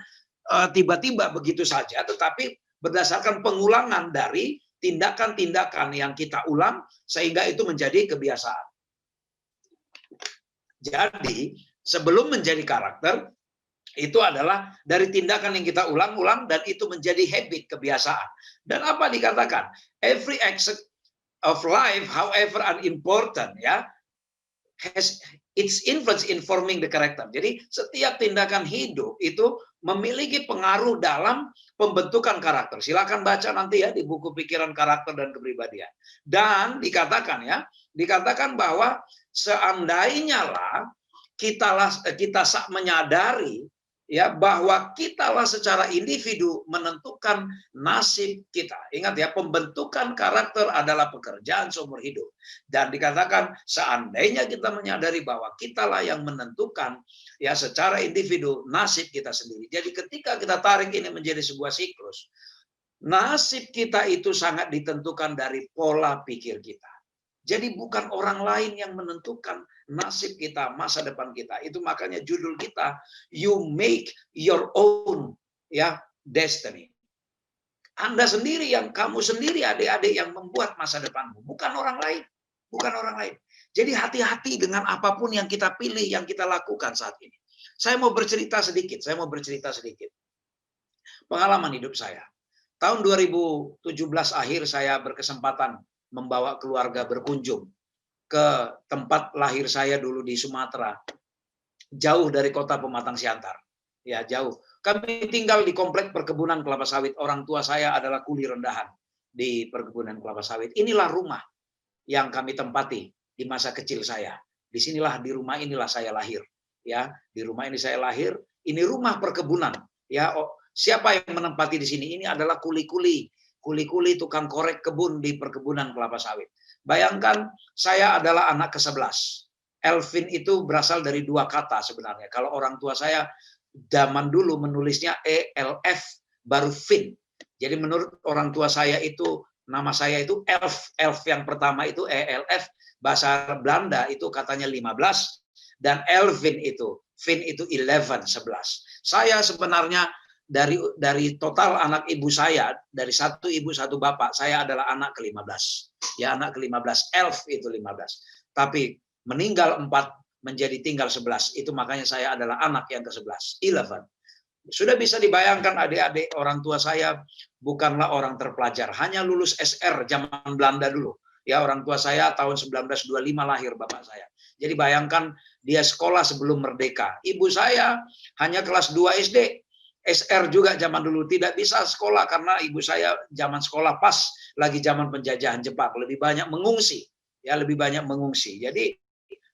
tiba-tiba begitu saja, tetapi berdasarkan pengulangan dari tindakan-tindakan yang kita ulang sehingga itu menjadi kebiasaan. Jadi sebelum menjadi karakter, itu adalah dari tindakan yang kita ulang-ulang dan itu menjadi habit, kebiasaan. Dan apa dikatakan? Every aspect of life, however unimportant, has its influence in forming the character. Jadi setiap tindakan hidup itu memiliki pengaruh dalam pembentukan karakter. Silakan baca nanti ya di buku pikiran, karakter, dan kepribadian. Dan dikatakan bahwa seandainya lah kita menyadari bahwa kitalah secara individu menentukan nasib kita. Ingat ya, pembentukan karakter adalah pekerjaan seumur hidup. Dan dikatakan seandainya kita menyadari bahwa kitalah yang menentukan secara individu nasib kita sendiri. Jadi ketika kita tarik ini menjadi sebuah siklus, nasib kita itu sangat ditentukan dari pola pikir kita. Jadi bukan orang lain yang menentukan nasib kita, masa depan kita. Itu makanya judul kita, You Make Your Own Destiny. Anda sendiri, kamu sendiri adik-adik yang membuat masa depanmu, bukan orang lain. Bukan orang lain. Jadi hati-hati dengan apapun yang kita pilih, yang kita lakukan saat ini. Saya mau bercerita sedikit. Pengalaman hidup saya. Tahun 2017 akhir saya berkesempatan membawa keluarga berkunjung ke tempat lahir saya dulu di Sumatera, jauh dari kota Pematang Siantar. Ya, jauh. Kami tinggal di komplek perkebunan kelapa sawit. Orang tua saya adalah kuli rendahan di perkebunan kelapa sawit. Inilah rumah yang kami tempati di masa kecil saya. Di rumah inilah saya lahir. Ya, di rumah ini saya lahir. Ini rumah perkebunan. Ya, siapa yang menempati di sini? Ini adalah kuli-kuli tukang korek kebun di perkebunan kelapa sawit. Bayangkan saya adalah anak ke-11. Elvin itu berasal dari dua kata sebenarnya. Kalau orang tua saya zaman dulu menulisnya ELF baru Vin. Jadi menurut orang tua saya itu nama saya itu Elf. Elf yang pertama itu ELF, bahasa Belanda itu katanya 15 dan Elvin itu Vin itu 11, 11. Saya sebenarnya dari total anak ibu saya, dari satu ibu satu bapak, saya adalah anak ke-15. Ya, anak ke-15, Elf itu 15. Tapi meninggal 4 menjadi tinggal 11. Itu makanya saya adalah anak yang ke-11, 11. Sudah bisa dibayangkan adik-adik, orang tua saya bukanlah orang terpelajar, hanya lulus SR zaman Belanda dulu. Ya, orang tua saya tahun 1925 lahir bapak saya. Jadi bayangkan dia sekolah sebelum merdeka. Ibu saya hanya kelas 2 SD. SR juga zaman dulu, tidak bisa sekolah karena ibu saya zaman sekolah pas lagi zaman penjajahan Jepang, lebih banyak mengungsi. Jadi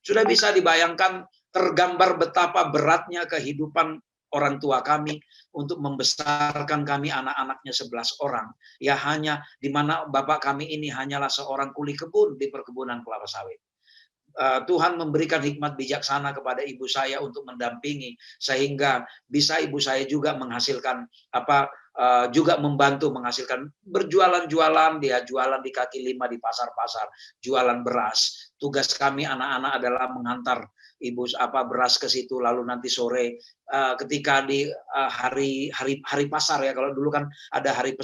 sudah bisa dibayangkan, tergambar betapa beratnya kehidupan orang tua kami untuk membesarkan kami anak-anaknya 11 orang. Ya, hanya di mana bapak kami ini hanyalah seorang kuli kebun di perkebunan kelapa sawit. Tuhan memberikan hikmat bijaksana kepada ibu saya untuk mendampingi sehingga bisa ibu saya juga menghasilkan juga membantu menghasilkan berjualan-jualan, dia jualan di kaki lima di pasar-pasar, jualan beras. Tugas kami anak-anak adalah menghantar beras ke situ, lalu nanti sore ketika di hari pasar ya, kalau dulu kan ada hari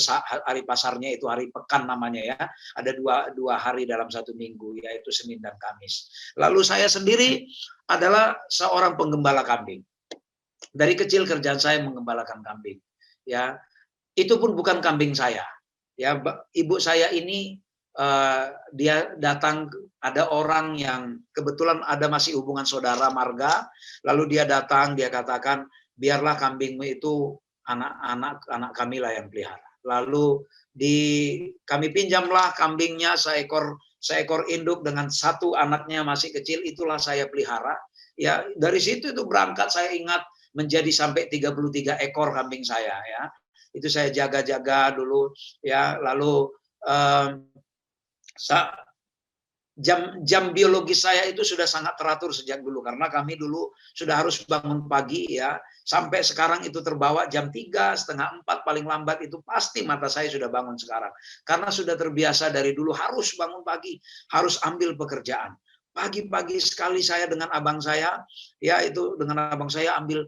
pasarnya itu hari pekan namanya ya, ada dua hari dalam satu minggu, yaitu Senin dan Kamis. Lalu saya sendiri adalah seorang penggembala kambing. Dari kecil kerjaan saya mengembalakan kambing. Ya, itu pun bukan kambing saya. Ya, ibu saya ini dia datang, ada orang yang kebetulan ada masih hubungan saudara marga, lalu dia datang, dia katakan, biarlah kambingmu itu anak kami lah yang pelihara. Lalu kami pinjamlah kambingnya seekor induk dengan satu anaknya masih kecil, itulah saya pelihara. Ya, dari situ itu berangkat, saya ingat menjadi sampai 33 ekor kambing saya ya. Itu saya jaga-jaga dulu ya, lalu jam biologis saya itu sudah sangat teratur sejak dulu, karena kami dulu sudah harus bangun pagi ya, sampai sekarang itu terbawa jam 3, setengah 4 paling lambat itu pasti mata saya sudah bangun sekarang, karena sudah terbiasa dari dulu harus bangun pagi, harus ambil pekerjaan. Pagi-pagi sekali saya dengan abang saya, ya itu dengan abang saya ambil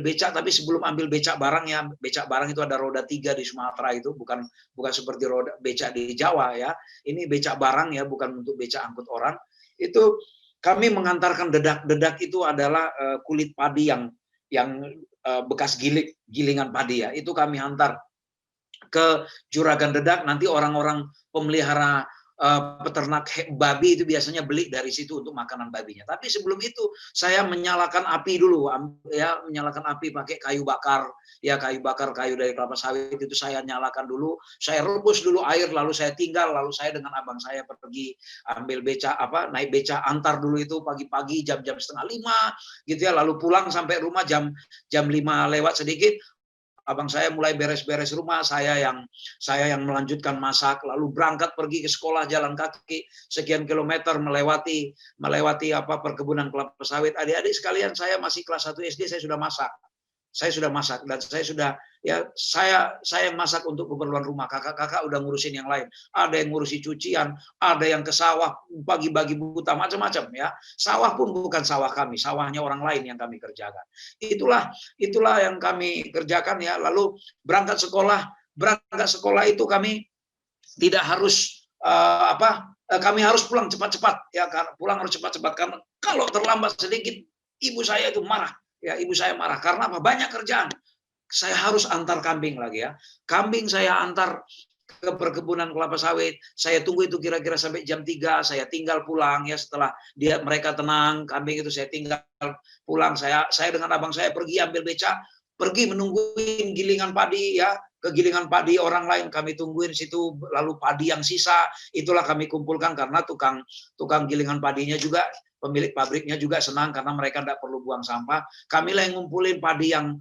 becak, tapi sebelum ambil becak barang ya, becak barang itu ada roda 3 di Sumatera itu, bukan seperti roda becak di Jawa ya. Ini becak barang ya, bukan untuk becak angkut orang. Itu kami mengantarkan dedak itu adalah kulit padi yang bekas gilingan padi ya. Itu kami hantar ke juragan dedak, nanti orang-orang pemelihara peternak babi itu biasanya beli dari situ untuk makanan babinya. Tapi sebelum itu saya menyalakan api dulu ya, menyalakan api pakai kayu bakar ya, kayu dari kelapa sawit itu saya nyalakan dulu, saya rebus dulu air, lalu saya tinggal, lalu saya dengan abang saya pergi ambil beca naik beca antar dulu itu pagi-pagi jam-jam 4:30 gitu ya, lalu pulang sampai rumah jam 5 lewat sedikit. Abang saya mulai beres-beres rumah, saya yang melanjutkan masak, lalu berangkat pergi ke sekolah jalan kaki sekian kilometer melewati perkebunan kelapa sawit. Adik-adik sekalian, saya masih kelas 1 SD, saya sudah masak. Dan saya sudah saya masak untuk keperluan rumah. Kakak-kakak udah ngurusin yang lain. Ada yang ngurusi cucian, ada yang ke sawah bagi-bagi buta macam-macam ya. Sawah pun bukan sawah kami, sawahnya orang lain yang kami kerjakan. Itulah yang kami kerjakan ya. Lalu berangkat sekolah itu kami tidak harus kami harus pulang cepat-cepat ya, pulang harus cepat-cepat, karena kalau terlambat sedikit ibu saya itu marah. Ya, ibu saya marah karena apa? Banyak kerjaan. Saya harus antar kambing lagi ya. Kambing saya antar ke perkebunan kelapa sawit. Saya tunggu itu kira-kira sampai jam 3, saya tinggal pulang ya, setelah mereka tenang, kambing itu saya tinggal pulang. Saya dengan abang saya pergi ambil beca, pergi menungguin gilingan padi ya, ke gilingan padi orang lain kami tungguin situ, lalu padi yang sisa itulah kami kumpulkan, karena tukang gilingan padinya juga, pemilik pabriknya juga senang karena mereka tidak perlu buang sampah. Kamilah yang ngumpulin padi yang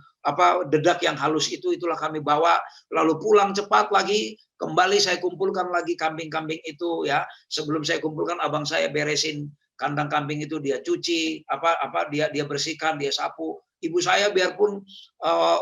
dedak yang halus itulah kami bawa, lalu pulang cepat lagi, kembali saya kumpulkan lagi kambing-kambing itu ya. Sebelum saya kumpulkan, abang saya beresin kandang kambing itu, dia cuci, dia bersihkan, dia sapu. Ibu saya biarpun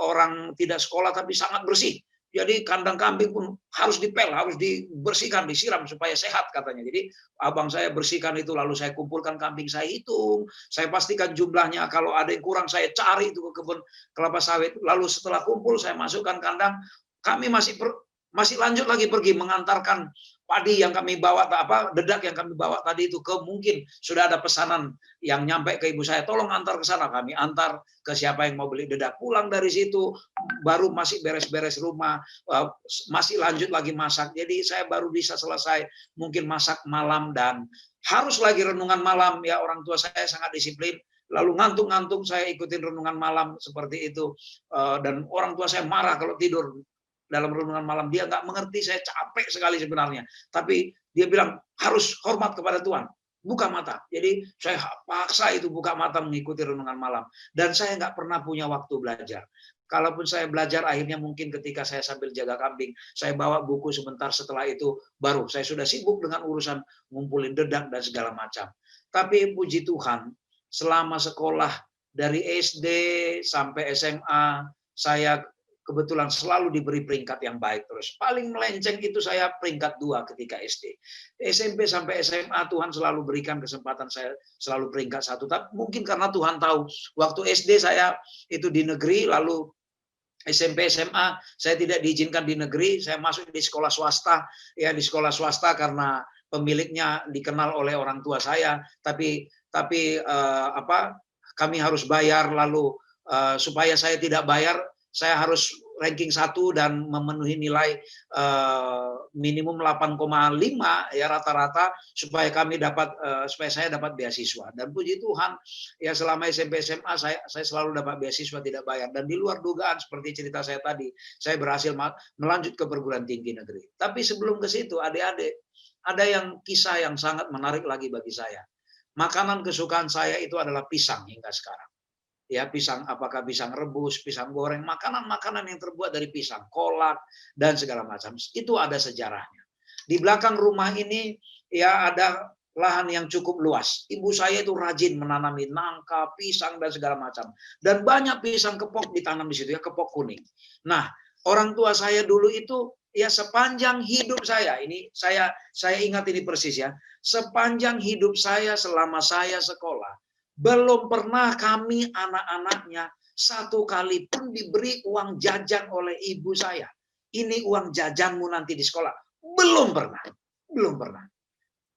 orang tidak sekolah tapi sangat bersih. Jadi kandang kambing pun harus dipel, harus dibersihkan, disiram supaya sehat katanya. Jadi abang saya bersihkan itu, lalu saya kumpulkan kambing, saya hitung, saya pastikan jumlahnya. Kalau ada yang kurang saya cari itu ke kebun kelapa sawit. Lalu setelah kumpul saya masukkan kandang. Kami masih lanjut lagi pergi mengantarkan padi yang kami bawa, dedak yang kami bawa tadi itu, ke mungkin sudah ada pesanan yang nyampe ke ibu saya, tolong antar ke sana, kami antar ke siapa yang mau beli dedak. Pulang dari situ baru masih beres-beres rumah, masih lanjut lagi masak. Jadi saya baru bisa selesai mungkin masak malam, dan harus lagi renungan malam ya. Orang tua saya sangat disiplin, lalu ngantuk-ngantuk saya ikutin renungan malam seperti itu, dan orang tua saya marah kalau tidur dalam renungan malam. Dia nggak mengerti, saya capek sekali sebenarnya, tapi dia bilang harus hormat kepada Tuhan, buka mata. Jadi saya paksa itu buka mata mengikuti renungan malam, dan saya nggak pernah punya waktu belajar. Kalaupun saya belajar, akhirnya mungkin ketika saya sambil jaga kambing, saya bawa buku sebentar, setelah itu baru saya sudah sibuk dengan urusan ngumpulin dedak dan segala macam. Tapi puji Tuhan, selama sekolah dari SD sampai SMA, saya kebetulan selalu diberi peringkat yang baik terus. Paling melenceng itu saya peringkat 2 ketika SD. SMP sampai SMA Tuhan selalu berikan kesempatan saya selalu peringkat 1. Tapi mungkin karena Tuhan tahu waktu SD saya itu di negeri, lalu SMP SMA saya tidak diizinkan di negeri, saya masuk di sekolah swasta. Ya di sekolah swasta karena pemiliknya dikenal oleh orang tua saya, tapi kami harus bayar, lalu supaya saya tidak bayar saya harus ranking 1 dan memenuhi nilai minimum 8,5 ya rata-rata supaya supaya saya dapat beasiswa. Dan puji Tuhan ya selama SMP SMA saya selalu dapat beasiswa tidak bayar, dan di luar dugaan seperti cerita saya tadi, saya berhasil melanjut ke perguruan tinggi negeri. Tapi sebelum ke situ adik-adik, ada yang kisah yang sangat menarik lagi bagi saya. Makanan kesukaan saya itu adalah pisang hingga sekarang. Ya, pisang, apakah pisang rebus, pisang goreng, makanan-makanan yang terbuat dari pisang, kolak dan segala macam. Itu ada sejarahnya. Di belakang rumah ini ya ada lahan yang cukup luas. Ibu saya itu rajin menanami nangka, pisang dan segala macam. Dan banyak pisang kepok ditanam di situ ya, kepok kuning. Nah, orang tua saya dulu itu ya sepanjang hidup saya, ini saya ingat ini persis ya. Sepanjang hidup saya selama saya sekolah, belum pernah kami anak-anaknya satu kali pun diberi uang jajan oleh ibu saya. Ini uang jajanmu nanti di sekolah. Belum pernah. Belum pernah.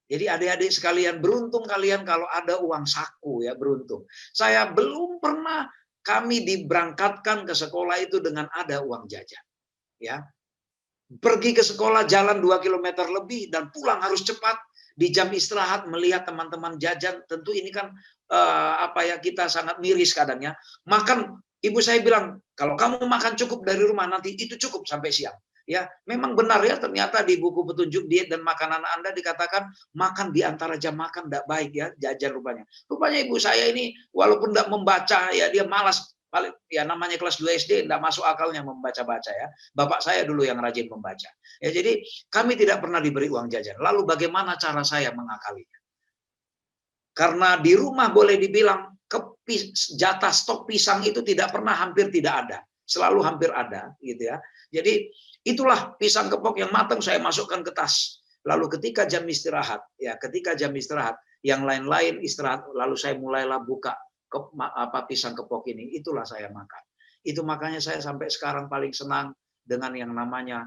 Jadi adik-adik sekalian, beruntung kalian kalau ada uang saku ya, beruntung. Saya belum pernah kami diberangkatkan ke sekolah itu dengan ada uang jajan. Ya. Pergi ke sekolah jalan 2 km lebih dan pulang harus cepat. Di jam istirahat melihat teman-teman jajan, tentu ini kan kita sangat miris kadang ya. Makan, ibu saya bilang, kalau kamu makan cukup dari rumah nanti itu cukup sampai siang. Ya, memang benar ya, ternyata di buku petunjuk diet dan makanan Anda dikatakan makan di antara jam makan tidak baik ya, jajan rupanya. Rupanya ibu saya ini walaupun tidak membaca ya, dia malas. Ya namanya kelas 2 SD tidak masuk akalnya membaca-baca ya. Bapak saya dulu yang rajin membaca. Ya jadi kami tidak pernah diberi uang jajan. Lalu bagaimana cara saya mengakalinya? Karena di rumah boleh dibilang jatah stok pisang itu hampir tidak ada. Selalu hampir ada gitu ya. Jadi itulah pisang kepok yang matang saya masukkan ke tas. Lalu ketika jam istirahat, yang lain-lain istirahat, lalu saya mulailah buka pisang kepok ini, itulah saya makan. Itu makanya saya sampai sekarang paling senang dengan yang namanya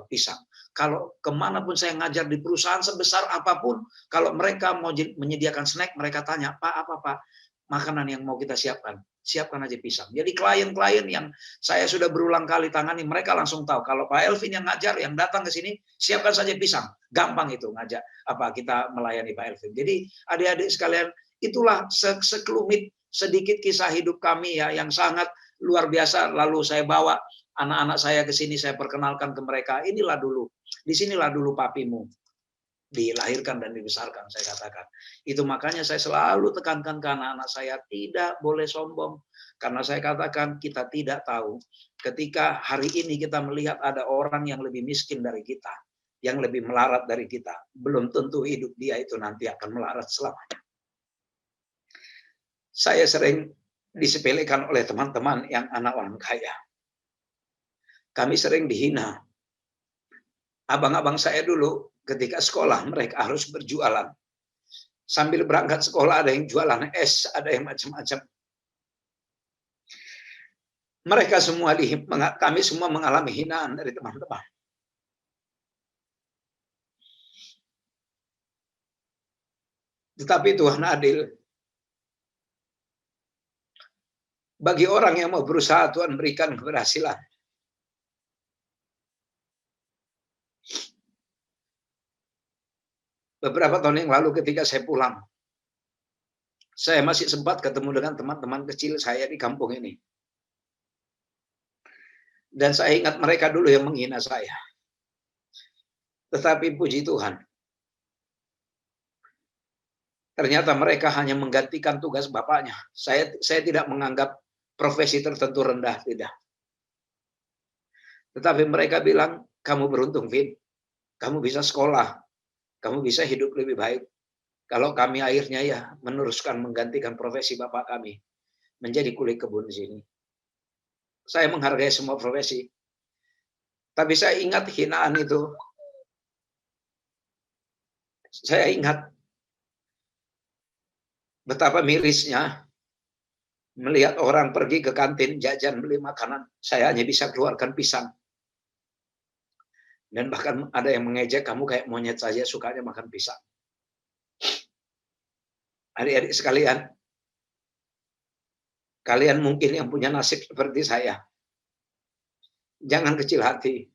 pisang. Kalau kemanapun saya ngajar di perusahaan sebesar apapun, kalau mereka mau menyediakan snack, mereka tanya, Pak, apa Pak makanan yang mau kita siapkan? Siapkan aja pisang. Jadi klien-klien yang saya sudah berulang kali tangani, mereka langsung tahu kalau Pak Elvin yang ngajar, yang datang ke sini, siapkan saja pisang. Gampang itu ngajak kita melayani Pak Elvin. Jadi adik-adik sekalian, itulah sekelumit sedikit kisah hidup kami ya yang sangat luar biasa. Lalu saya bawa anak-anak saya ke sini, saya perkenalkan ke mereka, inilah dulu, disinilah dulu papimu dilahirkan dan dibesarkan, saya katakan. Itu makanya saya selalu tekankan ke anak-anak saya, tidak boleh sombong. Karena saya katakan, kita tidak tahu, ketika hari ini kita melihat ada orang yang lebih miskin dari kita, yang lebih melarat dari kita, belum tentu hidup dia itu nanti akan melarat selamanya. Saya sering disepelekan oleh teman-teman yang anak orang kaya. Kami sering dihina. Abang-abang saya dulu ketika sekolah mereka harus berjualan. Sambil berangkat sekolah ada yang jualan es, ada yang macam-macam. Kami semua mengalami hinaan dari teman-teman. Tetapi Tuhan adil. Bagi orang yang mau berusaha, Tuhan berikan keberhasilan. Beberapa tahun yang lalu ketika saya pulang, saya masih sempat ketemu dengan teman-teman kecil saya di kampung ini. Dan saya ingat mereka dulu yang menghina saya. Tetapi puji Tuhan, ternyata mereka hanya menggantikan tugas bapaknya. Saya tidak menganggap profesi tertentu rendah, tidak. Tetapi mereka bilang, kamu beruntung, Vin. Kamu bisa sekolah. Kamu bisa hidup lebih baik. Kalau kami akhirnya ya meneruskan menggantikan profesi bapak kami. Menjadi kuli kebun di sini. Saya menghargai semua profesi. Tapi saya ingat hinaan itu. Saya ingat betapa mirisnya melihat orang pergi ke kantin jajan beli makanan. Saya hanya bisa keluarkan pisang. Dan bahkan ada yang mengejek, kamu kayak monyet saja sukanya makan pisang. Adik-adik sekalian, kalian mungkin yang punya nasib seperti saya. Jangan kecil hati.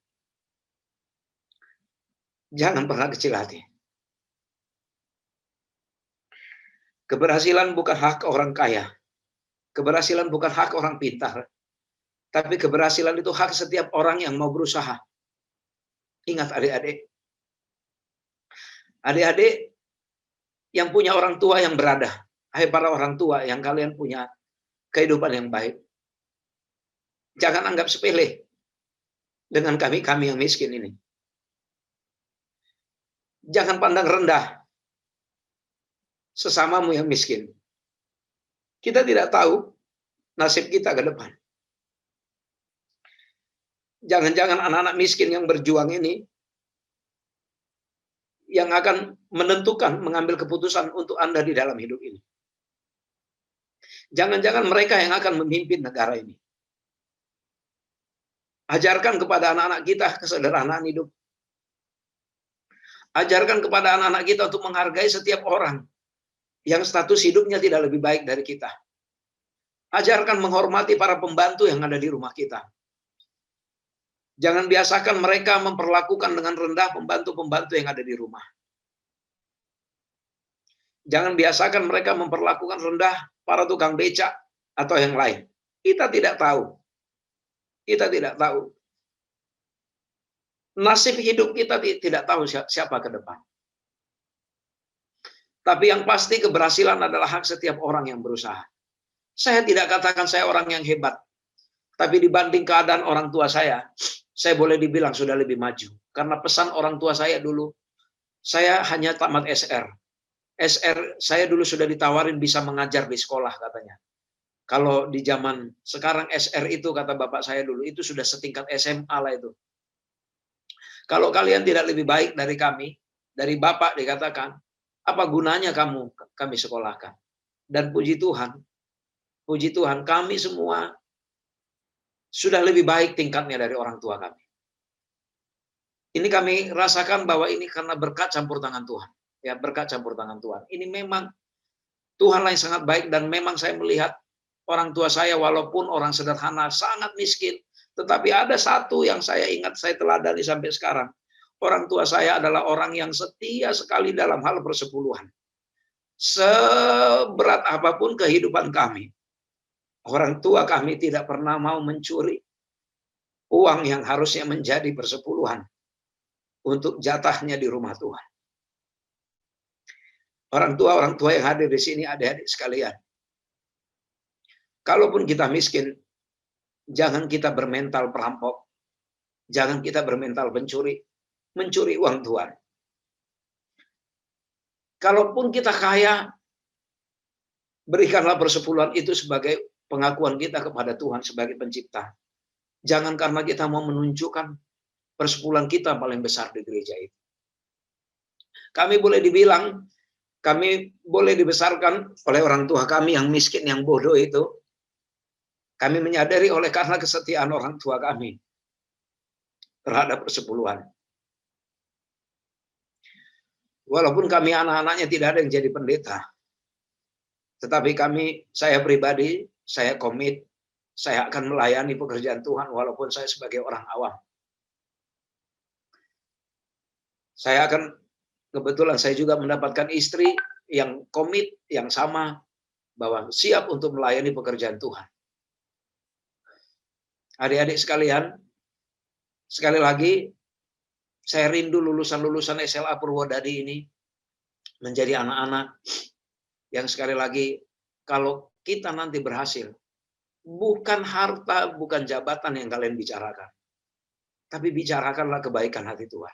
Jangan pernah kecil hati. Keberhasilan bukan hak orang kaya. Keberhasilan bukan hak orang pintar. Tapi keberhasilan itu hak setiap orang yang mau berusaha. Ingat adik-adik. Adik-adik yang punya orang tua yang berada. Hai para orang tua yang kalian punya kehidupan yang baik. Jangan anggap sepele dengan kami yang miskin ini. Jangan pandang rendah sesamamu yang miskin. Kita tidak tahu nasib kita ke depan. Jangan-jangan anak-anak miskin yang berjuang ini yang akan menentukan, mengambil keputusan untuk Anda di dalam hidup ini. Jangan-jangan mereka yang akan memimpin negara ini. Ajarkan kepada anak-anak kita kesederhanaan hidup. Ajarkan kepada anak-anak kita untuk menghargai setiap orang yang status hidupnya tidak lebih baik dari kita. Ajarkan menghormati para pembantu yang ada di rumah kita. Jangan biasakan mereka memperlakukan dengan rendah pembantu-pembantu yang ada di rumah. Jangan biasakan mereka memperlakukan rendah para tukang becak atau yang lain. Kita tidak tahu. Kita tidak tahu. Nasib hidup kita tidak tahu siapa ke depan. Tapi yang pasti keberhasilan adalah hak setiap orang yang berusaha. Saya tidak katakan saya orang yang hebat. Tapi dibanding keadaan orang tua saya boleh dibilang sudah lebih maju. Karena pesan orang tua saya dulu, saya hanya tamat SR. SR saya dulu sudah ditawarin bisa mengajar di sekolah katanya. Kalau di zaman sekarang SR itu kata bapak saya dulu, itu sudah setingkat SMA lah itu. Kalau kalian tidak lebih baik dari kami, dari bapak dikatakan, apa gunanya kami sekolahkan? Dan puji Tuhan kami semua sudah lebih baik tingkatnya dari orang tua kami. Ini kami rasakan bahwa ini karena berkat campur tangan Tuhan. Ya, berkat campur tangan Tuhan. Ini memang Tuhanlah yang sangat baik dan memang saya melihat orang tua saya walaupun orang sederhana, sangat miskin, tetapi ada satu yang saya ingat, saya teladani sampai sekarang. Orang tua saya adalah orang yang setia sekali dalam hal persepuluhan. Seberat apapun kehidupan kami, orang tua kami tidak pernah mau mencuri uang yang harusnya menjadi persepuluhan untuk jatahnya di rumah Tuhan. Orang tua yang hadir di sini, adik-adik sekalian. Kalaupun kita miskin, jangan kita bermental perampok. Jangan kita bermental mencuri uang Tuhan. Kalaupun kita kaya, berikanlah persepuluhan itu sebagai pengakuan kita kepada Tuhan sebagai pencipta. Jangan karena kita mau menunjukkan persepuluhan kita paling besar di gereja itu. Kami boleh dibilang, kami boleh dibesarkan oleh orang tua kami yang miskin, yang bodoh itu. Kami menyadari oleh karena kesetiaan orang tua kami terhadap persepuluhan. Walaupun kami anak-anaknya tidak ada yang jadi pendeta, tetapi saya pribadi, saya komit, saya akan melayani pekerjaan Tuhan walaupun saya sebagai orang awam. Kebetulan saya juga mendapatkan istri yang komit, yang sama, bahwa siap untuk melayani pekerjaan Tuhan. Adik-adik sekalian, sekali lagi, saya rindu lulusan-lulusan SLA Purwodadi ini menjadi anak-anak yang sekali lagi, kalau kita nanti berhasil, bukan harta, bukan jabatan yang kalian bicarakan, tapi bicarakanlah kebaikan hati Tuhan.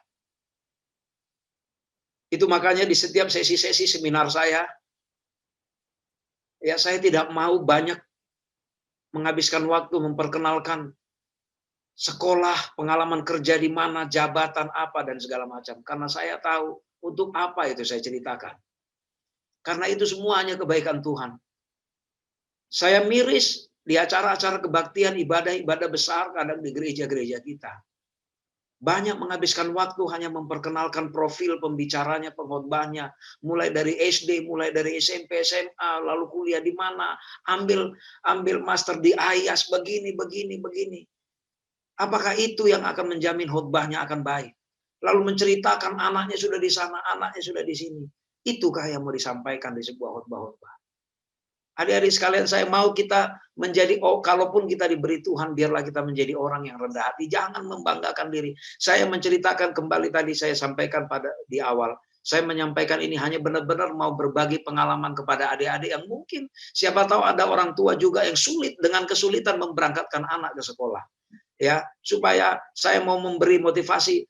Itu makanya di setiap sesi-sesi seminar saya tidak mau banyak menghabiskan waktu memperkenalkan sekolah, pengalaman kerja di mana, jabatan apa, dan segala macam. Karena saya tahu untuk apa itu saya ceritakan. Karena itu semua hanya kebaikan Tuhan. Saya miris di acara-acara kebaktian, ibadah-ibadah besar kadang di gereja-gereja kita. Banyak menghabiskan waktu hanya memperkenalkan profil pembicaranya, pengkhotbahnya, mulai dari SD, mulai dari SMP, SMA, lalu kuliah di mana, ambil master di IAS, begini. Apakah itu yang akan menjamin khotbahnya akan baik? Lalu menceritakan anaknya sudah di sana, anaknya sudah di sini. Itukah yang mau disampaikan di sebuah khotbah-khotbah? Adik-adik sekalian, saya mau kita menjadi, kalaupun kita diberi Tuhan, biarlah kita menjadi orang yang rendah hati. Jangan membanggakan diri. Saya menceritakan kembali tadi, saya sampaikan di awal. Saya menyampaikan ini hanya benar-benar mau berbagi pengalaman kepada adik-adik yang mungkin, siapa tahu ada orang tua juga yang sulit dengan kesulitan memberangkatkan anak ke sekolah. Ya, supaya saya mau memberi motivasi.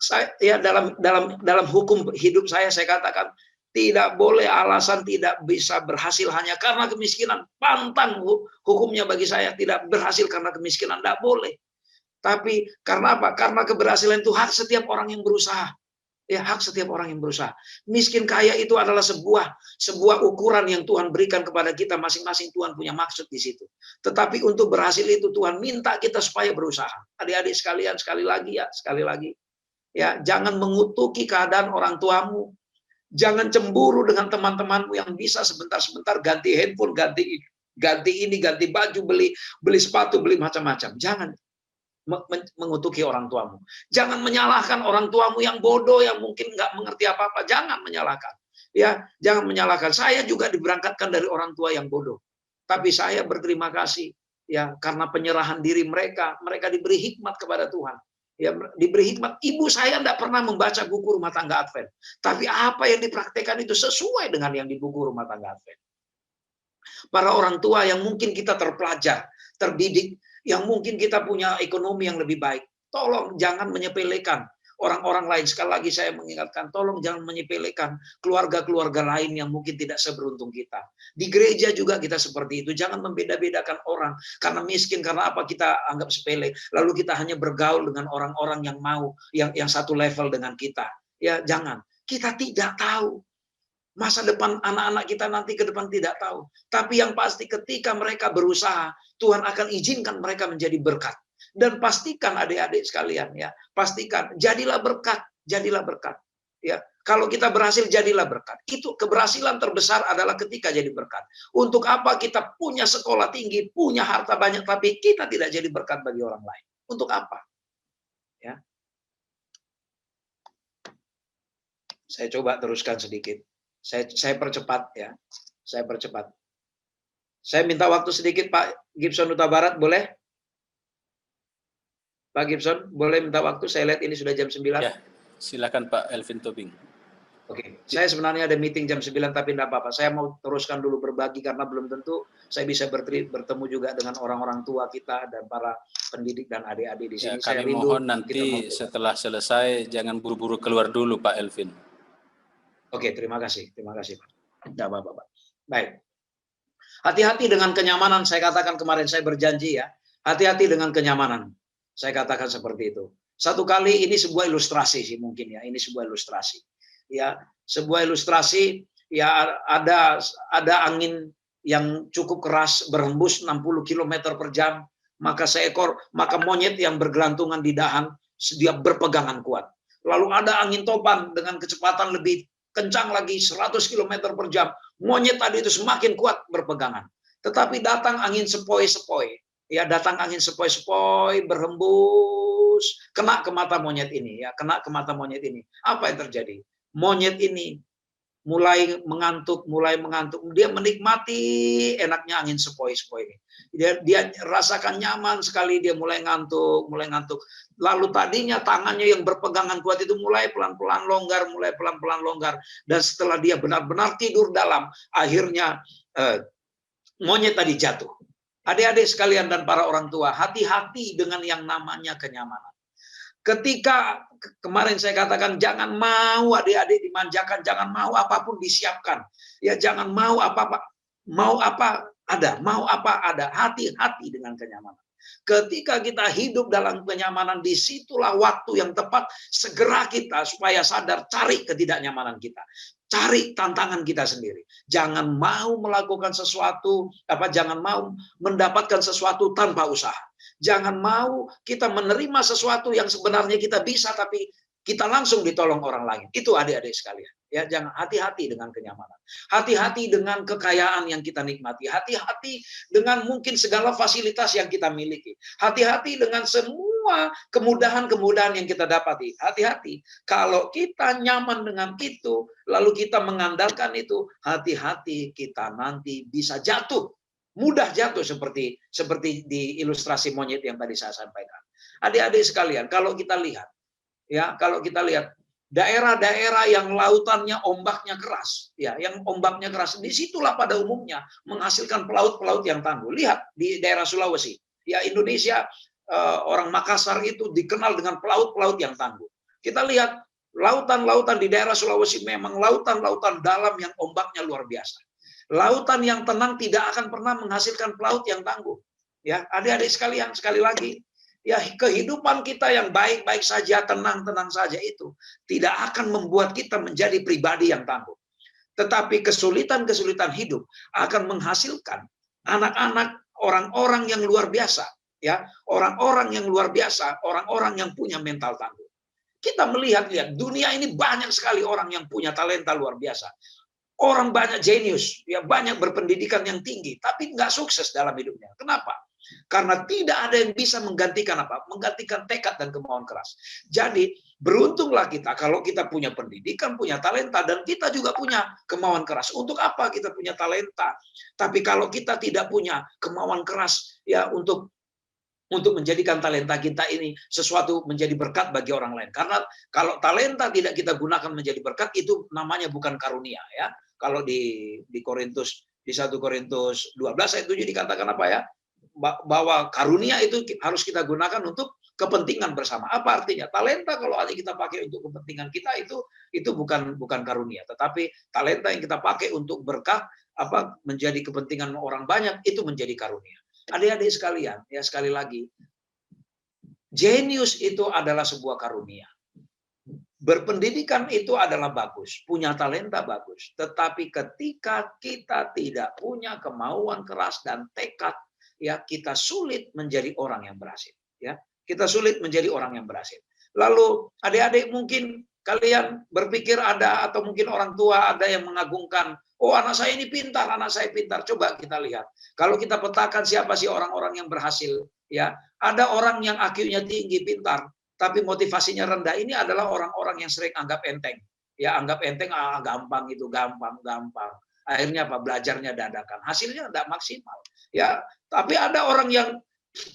Saya, ya, dalam hukum hidup saya katakan, tidak boleh alasan tidak bisa berhasil hanya karena kemiskinan. Pantang hukumnya bagi saya, tidak berhasil karena kemiskinan, tidak boleh. Tapi karena apa? Karena keberhasilan itu hak setiap orang yang berusaha. Ya, hak setiap orang yang berusaha. Miskin kaya itu adalah sebuah ukuran yang Tuhan berikan kepada kita masing-masing. Tuhan punya maksud di situ. Tetapi untuk berhasil itu Tuhan minta kita supaya berusaha. Adik-adik sekalian, sekali lagi ya, jangan mengutuki keadaan orang tuamu. Jangan cemburu dengan teman-temanmu yang bisa sebentar-sebentar ganti handphone, ganti ini, ganti baju, beli sepatu, beli macam-macam. Jangan mengutuki orang tuamu. Jangan menyalahkan orang tuamu yang bodoh, yang mungkin nggak mengerti apa-apa. Jangan menyalahkan. Ya, jangan menyalahkan. Saya juga diberangkatkan dari orang tua yang bodoh. Tapi saya berterima kasih ya karena penyerahan diri mereka diberi hikmat kepada Tuhan. Ya, diberi hikmat. Ibu saya tidak pernah membaca buku rumah tangga Advent. Tapi apa yang dipraktekkan itu sesuai dengan yang di buku rumah tangga Advent. Para orang tua yang mungkin kita terpelajar, terdidik, yang mungkin kita punya ekonomi yang lebih baik. Tolong jangan menyepelekan orang-orang lain. Sekali lagi saya mengingatkan, tolong jangan menyepelekan keluarga-keluarga lain yang mungkin tidak seberuntung kita. Di gereja juga kita seperti itu. Jangan membeda-bedakan orang karena miskin, karena apa kita anggap sepele. Lalu kita hanya bergaul dengan orang-orang yang satu level dengan kita. Ya, jangan. Kita tidak tahu. Masa depan anak-anak kita nanti ke depan tidak tahu. Tapi yang pasti ketika mereka berusaha, Tuhan akan izinkan mereka menjadi berkat. Dan pastikan adik-adik sekalian ya, pastikan jadilah berkat. Ya, kalau kita berhasil jadilah berkat. Itu keberhasilan terbesar adalah ketika jadi berkat. Untuk apa kita punya sekolah tinggi, punya harta banyak tapi kita tidak jadi berkat bagi orang lain? Untuk apa? Ya. Saya coba teruskan sedikit. Saya percepat ya. Saya minta waktu sedikit Pak Gibson Huta Barat, boleh? Pak Gibson, boleh minta waktu? Saya lihat ini sudah jam 9. Ya, silakan Pak Elvin Tobing. Oke, saya sebenarnya ada meeting jam 9 tapi tidak apa-apa. Saya mau teruskan dulu berbagi karena belum tentu saya bisa bertemu juga dengan orang-orang tua kita dan para pendidik dan adik-adik di sini. Ya, kami mohon nanti setelah selesai jangan buru-buru keluar dulu Pak Elvin. Oke, terima kasih Pak. Tidak apa-apa Pak. Baik. Hati-hati dengan kenyamanan, saya katakan kemarin saya berjanji ya. Hati-hati dengan kenyamanan. Saya katakan seperti itu. Satu kali ini sebuah ilustrasi sih mungkin ya. Ini sebuah ilustrasi. Ya, sebuah ilustrasi ya ada angin yang cukup keras berhembus 60 km per jam, maka monyet yang bergelantungan di dahan dia berpegangan kuat. Lalu ada angin topan dengan kecepatan lebih kencang lagi 100 km per jam. Monyet tadi itu semakin kuat berpegangan. Tetapi datang angin sepoi-sepoi. Ya, datang angin sepoi-sepoi berhembus kena ke mata monyet ini ya, kena ke mata monyet ini. Apa yang terjadi? Monyet ini mulai mengantuk. Dia menikmati enaknya angin sepoi-sepoi ini. Dia rasakan nyaman sekali, dia mulai ngantuk. Lalu tadinya tangannya yang berpegangan kuat itu mulai pelan-pelan longgar. Dan setelah dia benar-benar tidur dalam, akhirnya monyet tadi jatuh. Adik-adik sekalian dan para orang tua, hati-hati dengan yang namanya kenyamanan. Ketika kemarin saya katakan jangan mau adik-adik dimanjakan, jangan mau apapun disiapkan. Ya, jangan mau apa Ada, mau apa ada, hati-hati dengan kenyamanan. Ketika kita hidup dalam kenyamanan, disitulah waktu yang tepat segera kita supaya sadar cari ketidaknyamanan kita. Cari tantangan kita sendiri. Jangan mau melakukan sesuatu, jangan mau mendapatkan sesuatu tanpa usaha. Jangan mau kita menerima sesuatu yang sebenarnya kita bisa, tapi kita langsung ditolong orang lain. Itu adik-adik sekalian. Ya, jangan, hati-hati dengan kenyamanan. Hati-hati dengan kekayaan yang kita nikmati. Hati-hati dengan mungkin segala fasilitas yang kita miliki. Hati-hati dengan semua kemudahan-kemudahan yang kita dapati. Hati-hati. Kalau kita nyaman dengan itu, lalu kita mengandalkan itu, hati-hati kita nanti bisa jatuh. Mudah jatuh seperti di ilustrasi monyet yang tadi saya sampaikan. Adik-adik sekalian, kalau kita lihat daerah-daerah yang lautannya ombaknya keras, ya, yang ombaknya keras, disitulah pada umumnya menghasilkan pelaut-pelaut yang tangguh. Lihat di daerah Sulawesi, ya, Indonesia, orang Makassar itu dikenal dengan pelaut-pelaut yang tangguh. Kita lihat lautan-lautan di daerah Sulawesi memang lautan-lautan dalam yang ombaknya luar biasa. Lautan yang tenang tidak akan pernah menghasilkan pelaut yang tangguh. Ya, adik-adik sekalian, sekali lagi, ya, kehidupan kita yang baik-baik saja, tenang-tenang saja itu tidak akan membuat kita menjadi pribadi yang tangguh. Tetapi kesulitan-kesulitan hidup akan menghasilkan anak-anak orang-orang yang luar biasa, ya, orang-orang yang luar biasa, orang-orang yang punya mental tangguh. Kita melihat dunia ini banyak sekali orang yang punya talenta luar biasa. Orang banyak jenius, ya, banyak berpendidikan yang tinggi, tapi nggak sukses dalam hidupnya. Kenapa? Karena tidak ada yang bisa menggantikan menggantikan tekad dan kemauan keras. Jadi beruntunglah kita kalau kita punya pendidikan, punya talenta, dan kita juga punya kemauan keras. Untuk apa kita punya talenta? Tapi kalau kita tidak punya kemauan keras, ya, untuk menjadikan talenta kita ini sesuatu menjadi berkat bagi orang lain. Karena kalau talenta tidak kita gunakan menjadi berkat, itu namanya bukan karunia, ya. Kalau di Korintus, di 1 Korintus 12 ayat 7 dikatakan apa, ya? Bahwa karunia itu harus kita gunakan untuk kepentingan bersama. Apa artinya? Talenta kalau hanya kita pakai untuk kepentingan kita, itu bukan karunia, tetapi talenta yang kita pakai untuk berkat, menjadi kepentingan orang banyak, itu menjadi karunia. Adik-adik sekalian, ya, sekali lagi, jenius itu adalah sebuah karunia. Berpendidikan itu adalah bagus, punya talenta bagus, tetapi ketika kita tidak punya kemauan keras dan tekad, ya, kita sulit menjadi orang yang berhasil, ya. Kita sulit menjadi orang yang berhasil. Lalu adik-adik, mungkin kalian berpikir atau mungkin orang tua ada yang mengagungkan, oh, anak saya ini pintar, anak saya pintar. Coba kita lihat. Kalau kita petakan siapa sih orang-orang yang berhasil, ya. Ada orang yang IQ-nya tinggi, pintar, tapi motivasinya rendah. Ini adalah orang-orang yang sering anggap enteng. Ya, anggap enteng, gampang itu, gampang. Akhirnya belajarnya dadakan. Hasilnya tidak maksimal. Ya, tapi ada orang yang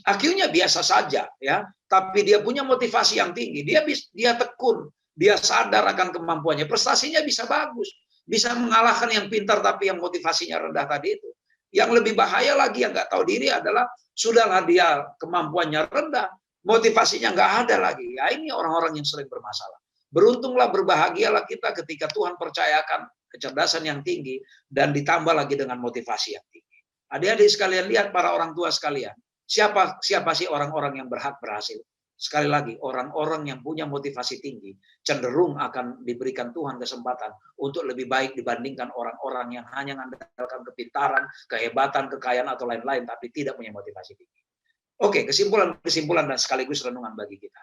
IQ-nya biasa saja, ya, tapi dia punya motivasi yang tinggi. Dia tekun, dia sadar akan kemampuannya, prestasinya bisa bagus, bisa mengalahkan yang pintar tapi yang motivasinya rendah tadi itu. Yang lebih bahaya lagi, yang nggak tahu diri adalah sudahlah dia kemampuannya rendah, motivasinya nggak ada lagi. Ya, ini orang-orang yang sering bermasalah. Beruntunglah, berbahagialah kita ketika Tuhan percayakan kecerdasan yang tinggi dan ditambah lagi dengan motivasi yang tinggi. Adik-adik sekalian, lihat para orang tua sekalian. Siapa sih orang-orang yang berhak berhasil? Sekali lagi, orang-orang yang punya motivasi tinggi cenderung akan diberikan Tuhan kesempatan untuk lebih baik dibandingkan orang-orang yang hanya mengandalkan kepintaran, kehebatan, kekayaan, atau lain-lain, tapi tidak punya motivasi tinggi. Oke, kesimpulan dan sekaligus renungan bagi kita.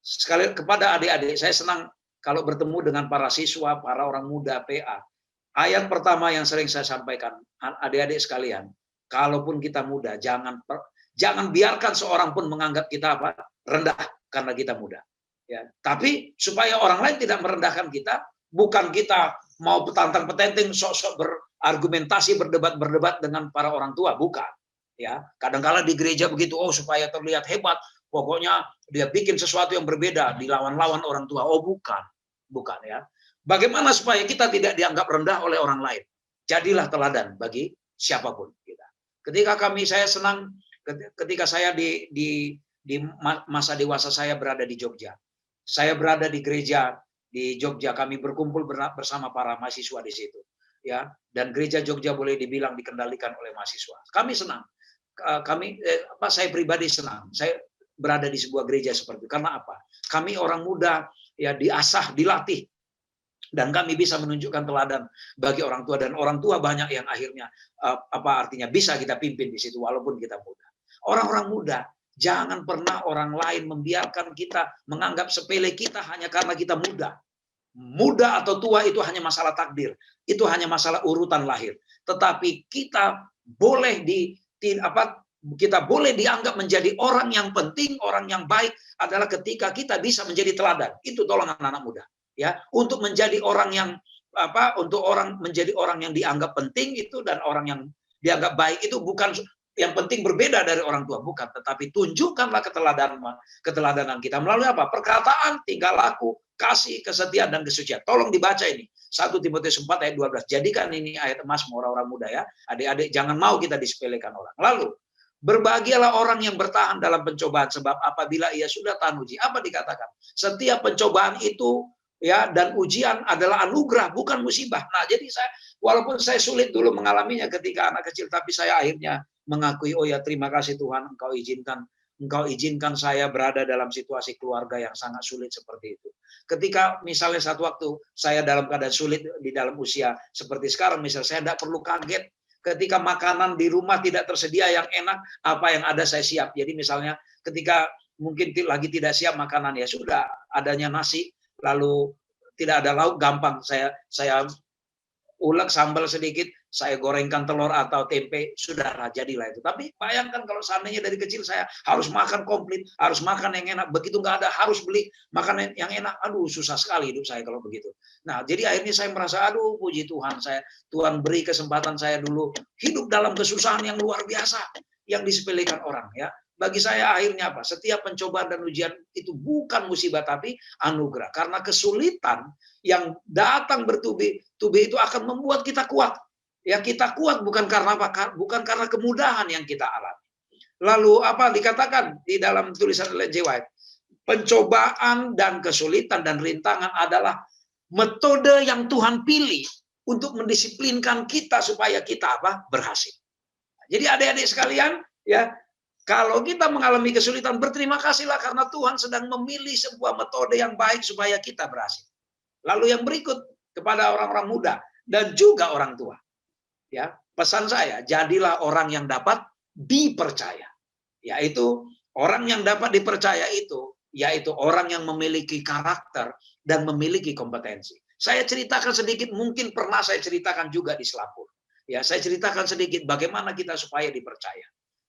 Sekali kepada adik-adik, saya senang kalau bertemu dengan para siswa, para orang muda PA. Ayat pertama yang sering saya sampaikan, adik-adik sekalian, kalaupun kita muda, jangan biarkan seorang pun menganggap kita rendah karena kita muda. Ya, tapi supaya orang lain tidak merendahkan kita, bukan kita mau petantang-petenteng, sok-sok berargumentasi, berdebat dengan para orang tua, bukan. Ya, kadang-kala di gereja begitu, supaya terlihat hebat, pokoknya dia bikin sesuatu yang berbeda, dilawan-lawan orang tua. Oh, bukan, ya. Bagaimana supaya kita tidak dianggap rendah oleh orang lain? Jadilah teladan bagi siapapun kita. Saya senang ketika saya di masa dewasa saya berada di Jogja. Saya berada di gereja di Jogja, kami berkumpul bersama para mahasiswa di situ. ya, dan gereja Jogja boleh dibilang dikendalikan oleh mahasiswa. Kami senang. Saya pribadi senang. Saya berada di sebuah gereja seperti itu. Karena apa? Kami orang muda ya diasah, dilatih, dan kami bisa menunjukkan teladan bagi orang tua, dan orang tua banyak yang akhirnya artinya bisa kita pimpin di situ walaupun kita muda. Orang-orang muda, jangan pernah orang lain membiarkan kita menganggap sepele kita hanya karena kita muda. Muda atau tua itu hanya masalah takdir, itu hanya masalah urutan lahir. Tetapi kita boleh kita boleh dianggap menjadi orang yang penting, orang yang baik adalah ketika kita bisa menjadi teladan. Itu tolong anak-anak muda, ya, untuk menjadi orang yang menjadi orang yang dianggap penting itu dan orang yang dianggap baik itu bukan yang penting berbeda dari orang tua, bukan, tetapi tunjukkanlah keteladanan kita melalui apa? Perkataan, tingkah laku, kasih, kesetiaan, dan kesucian. Tolong dibaca ini. 1 Timotius 4 ayat 12. Jadikan ini ayat emas orang-orang muda ya. Adik-adik, jangan mau kita disepelekan orang. Lalu, berbahagialah orang yang bertahan dalam pencobaan, sebab apabila ia sudah tahan uji, apa dikatakan? Setiap pencobaan itu ya dan ujian adalah anugerah, bukan musibah. Nah, jadi walaupun saya sulit dulu mengalaminya ketika anak kecil, tapi saya akhirnya mengakui, oh ya terima kasih Tuhan, Engkau izinkan saya berada dalam situasi keluarga yang sangat sulit seperti itu. Ketika misalnya satu waktu saya dalam keadaan sulit di dalam usia seperti sekarang, misalnya saya tidak perlu kaget ketika makanan di rumah tidak tersedia yang enak, apa yang ada saya siap. Jadi misalnya ketika mungkin lagi tidak siap makanan, ya sudah, adanya nasi, lalu tidak ada lauk, gampang. Saya ulek sambal sedikit, saya gorengkan telur atau tempe, sudah jadilah itu. Tapi bayangkan kalau seandainya dari kecil saya harus makan komplit, harus makan yang enak, begitu nggak ada harus beli makanan yang enak, aduh susah sekali hidup saya kalau begitu. Nah, jadi akhirnya saya merasa, aduh puji Tuhan, Tuhan beri kesempatan saya dulu hidup dalam kesusahan yang luar biasa, yang disepelekan orang ya. Bagi saya akhirnya apa? Setiap pencobaan dan ujian itu bukan musibah tapi anugerah. Karena kesulitan yang datang bertubi-tubi itu akan membuat kita kuat. Ya, kita kuat bukan karena apa? Bukan karena kemudahan yang kita alami. Lalu apa dikatakan di dalam tulisan Ellen G. White? Pencobaan dan kesulitan dan rintangan adalah metode yang Tuhan pilih untuk mendisiplinkan kita supaya kita berhasil. Jadi adik-adik sekalian, ya, kalau kita mengalami kesulitan, berterima kasihlah karena Tuhan sedang memilih sebuah metode yang baik supaya kita berhasil. Lalu yang berikut kepada orang-orang muda dan juga orang tua. Ya, pesan saya, jadilah orang yang dapat dipercaya. Yaitu orang yang dapat dipercaya itu yaitu orang yang memiliki karakter dan memiliki kompetensi. Saya ceritakan sedikit, mungkin pernah saya ceritakan juga di Selapur. Ya, saya ceritakan sedikit bagaimana kita supaya dipercaya.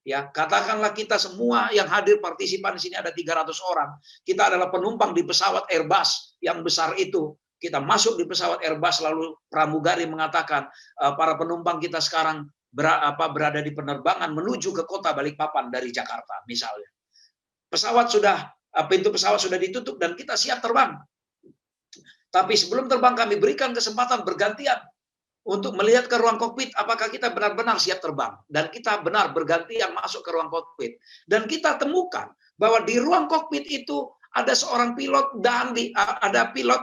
Ya, katakanlah kita semua yang hadir partisipan di sini ada 300 orang. Kita adalah penumpang di pesawat Airbus yang besar itu. Kita masuk di pesawat Airbus, lalu pramugari mengatakan, para penumpang kita sekarang berada di penerbangan menuju ke kota Balikpapan dari Jakarta misalnya. Pintu pesawat sudah ditutup dan kita siap terbang. Tapi sebelum terbang kami berikan kesempatan bergantian untuk melihat ke ruang kokpit apakah kita benar-benar siap terbang, dan kita benar bergantian masuk ke ruang kokpit, dan kita temukan bahwa di ruang kokpit itu ada seorang pilot dan ada pilot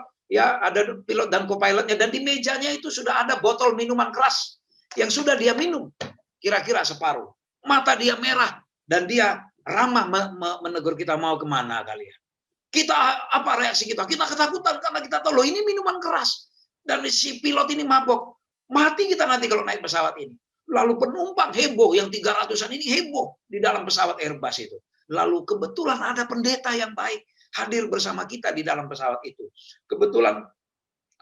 dan co-pilotnya, dan di mejanya itu sudah ada botol minuman keras yang sudah dia minum kira-kira separuh. Mata dia merah dan dia ramah menegur kita, mau kemana kalian? Kita apa reaksi kita? Kita ketakutan karena kita tahu loh ini minuman keras dan si pilot ini mabok. Mati kita nanti kalau naik pesawat ini. Lalu penumpang heboh, yang 300-an ini heboh di dalam pesawat Airbus itu. Lalu kebetulan ada pendeta yang baik hadir bersama kita di dalam pesawat itu. Kebetulan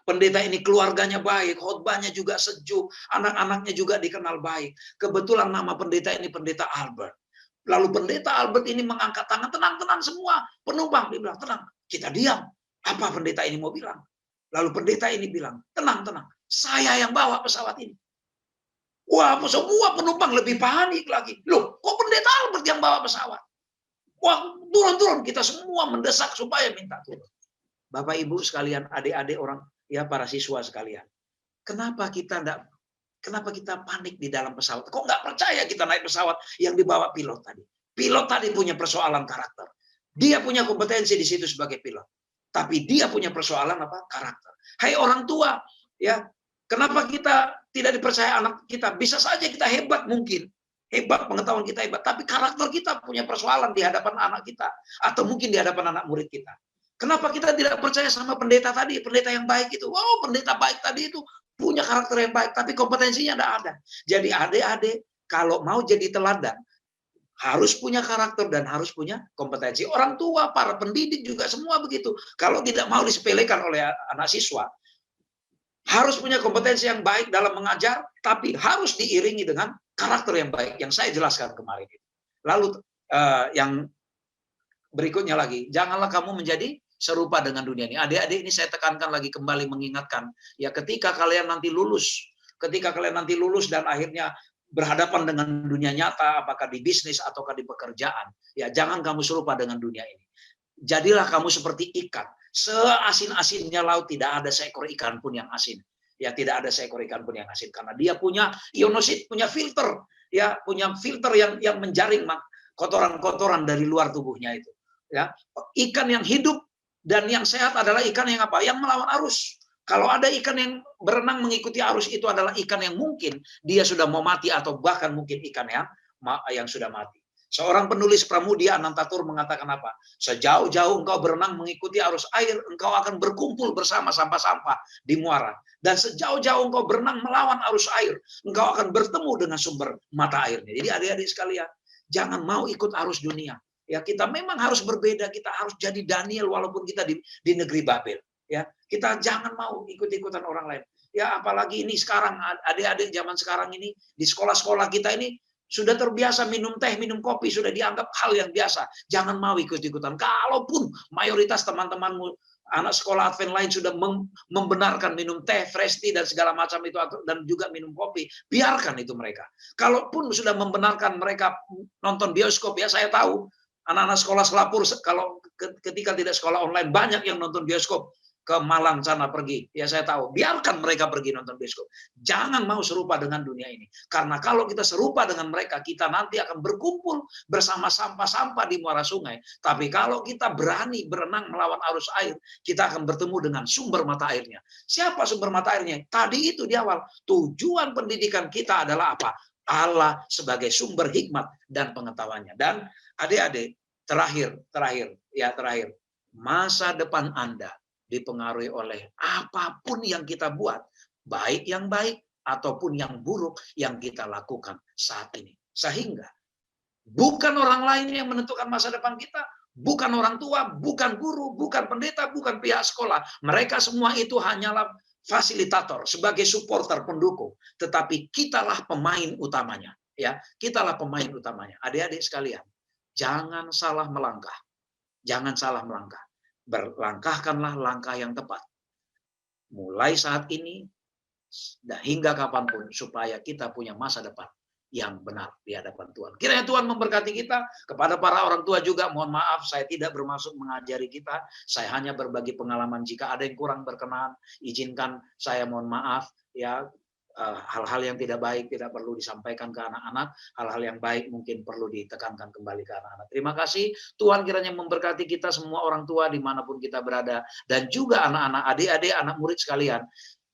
pendeta ini keluarganya baik, khotbahnya juga sejuk, anak-anaknya juga dikenal baik. Kebetulan nama pendeta ini pendeta Albert. Lalu pendeta Albert ini mengangkat tangan, tenang-tenang semua penumpang. Dia bilang, tenang, kita diam. Apa pendeta ini mau bilang? Lalu pendeta ini bilang, tenang-tenang. Saya yang bawa pesawat ini. Wah, semua penumpang lebih panik lagi. Loh, kok pendeta Albert yang bawa pesawat? Wah, turun-turun. Kita semua mendesak supaya minta turun. Bapak Ibu sekalian, adik-adik orang, ya para siswa sekalian. Kenapa kita panik di dalam pesawat? Kok nggak percaya kita naik pesawat yang dibawa pilot tadi? Pilot tadi punya persoalan karakter. Dia punya kompetensi di situ sebagai pilot. Tapi dia punya persoalan karakter. Hai orang tua, ya, Kenapa kita tidak dipercaya anak kita? Bisa saja kita hebat mungkin. Hebat, pengetahuan kita hebat. Tapi karakter kita punya persoalan di hadapan anak kita. Atau mungkin di hadapan anak murid kita. Kenapa kita tidak percaya sama pendeta tadi? Pendeta yang baik itu. Wow, pendeta baik tadi itu punya karakter yang baik. Tapi kompetensinya tidak ada. Jadi adik-adik, kalau mau jadi teladan, harus punya karakter dan harus punya kompetensi. Orang tua, para pendidik juga semua begitu. Kalau tidak mau disepelekan oleh anak siswa, harus punya kompetensi yang baik dalam mengajar, tapi harus diiringi dengan karakter yang baik yang saya jelaskan kemarin. Lalu yang berikutnya lagi, janganlah kamu menjadi serupa dengan dunia ini. Adik-adik, ini saya tekankan lagi kembali mengingatkan, ya ketika kalian nanti lulus dan akhirnya berhadapan dengan dunia nyata, apakah di bisnis ataukah di pekerjaan, ya jangan kamu serupa dengan dunia ini. Jadilah kamu seperti ikan. Seasin-asinnya laut tidak ada seekor ikan pun yang asin. Ya tidak ada seekor ikan pun yang asin karena dia punya ionosit, punya filter, ya punya filter yang menjaring kotoran-kotoran dari luar tubuhnya itu. Ya, ikan yang hidup dan yang sehat adalah ikan yang apa? Yang melawan arus. Kalau ada ikan yang berenang mengikuti arus, itu adalah ikan yang mungkin dia sudah mau mati atau bahkan mungkin ikan yang sudah mati. Seorang penulis Pramudia Anantatur mengatakan apa? Sejauh-jauh engkau berenang mengikuti arus air, engkau akan berkumpul bersama sampah-sampah di muara. Dan sejauh-jauh engkau berenang melawan arus air, engkau akan bertemu dengan sumber mata airnya. Jadi adik-adik sekalian, jangan mau ikut arus dunia. Ya, kita memang harus berbeda, kita harus jadi Daniel walaupun kita di negeri Babel. Ya, kita jangan mau ikut-ikutan orang lain. Ya, apalagi ini sekarang adik-adik zaman sekarang ini di sekolah-sekolah kita ini sudah terbiasa minum teh, minum kopi, sudah dianggap hal yang biasa. Jangan mau ikut-ikutan. Kalaupun mayoritas teman-temanmu anak sekolah Advent lain sudah membenarkan minum teh, fresh tea dan segala macam itu dan juga minum kopi, biarkan itu mereka. Kalaupun sudah membenarkan mereka nonton bioskop, ya saya tahu anak-anak sekolah selapur kalau ketika tidak sekolah online banyak yang nonton bioskop. Ke Malang sana pergi, ya saya tahu, biarkan mereka pergi nonton bioskop. Jangan mau serupa dengan dunia ini, karena kalau kita serupa dengan mereka, kita nanti akan berkumpul bersama sampah-sampah di muara sungai. Tapi kalau kita berani berenang melawan arus air, kita akan bertemu dengan sumber mata airnya. Siapa sumber mata airnya? Tadi itu di awal, tujuan pendidikan kita adalah apa? Allah sebagai sumber hikmat dan pengetahuannya. Dan adik-adik, terakhir, masa depan Anda dipengaruhi oleh apapun yang kita buat, baik yang baik ataupun yang buruk yang kita lakukan saat ini. Sehingga bukan orang lain yang menentukan masa depan kita, bukan orang tua, bukan guru, bukan pendeta, bukan pihak sekolah. Mereka semua itu hanyalah fasilitator, sebagai supporter, pendukung. Tetapi kitalah pemain utamanya. Ya, kitalah pemain utamanya. Adik-adik sekalian, jangan salah melangkah. Jangan salah melangkah. Berlangkahkanlah langkah yang tepat. Mulai saat ini dan hingga kapanpun supaya kita punya masa depan yang benar di hadapan Tuhan. Kiranya Tuhan memberkati kita. Kepada para orang tua juga, mohon maaf saya tidak bermaksud mengajari kita. Saya hanya berbagi pengalaman. Jika ada yang kurang berkenan, izinkan saya mohon maaf. Ya, hal-hal yang tidak baik tidak perlu disampaikan ke anak-anak, hal-hal yang baik mungkin perlu ditekankan kembali ke anak-anak. Terima kasih, Tuhan kiranya memberkati kita semua orang tua dimanapun kita berada, dan juga anak-anak, adik-adik, anak murid sekalian.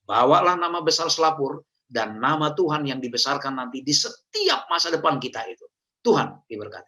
Bawalah nama besar Selapur dan nama Tuhan yang dibesarkan nanti di setiap masa depan kita itu. Tuhan diberkati.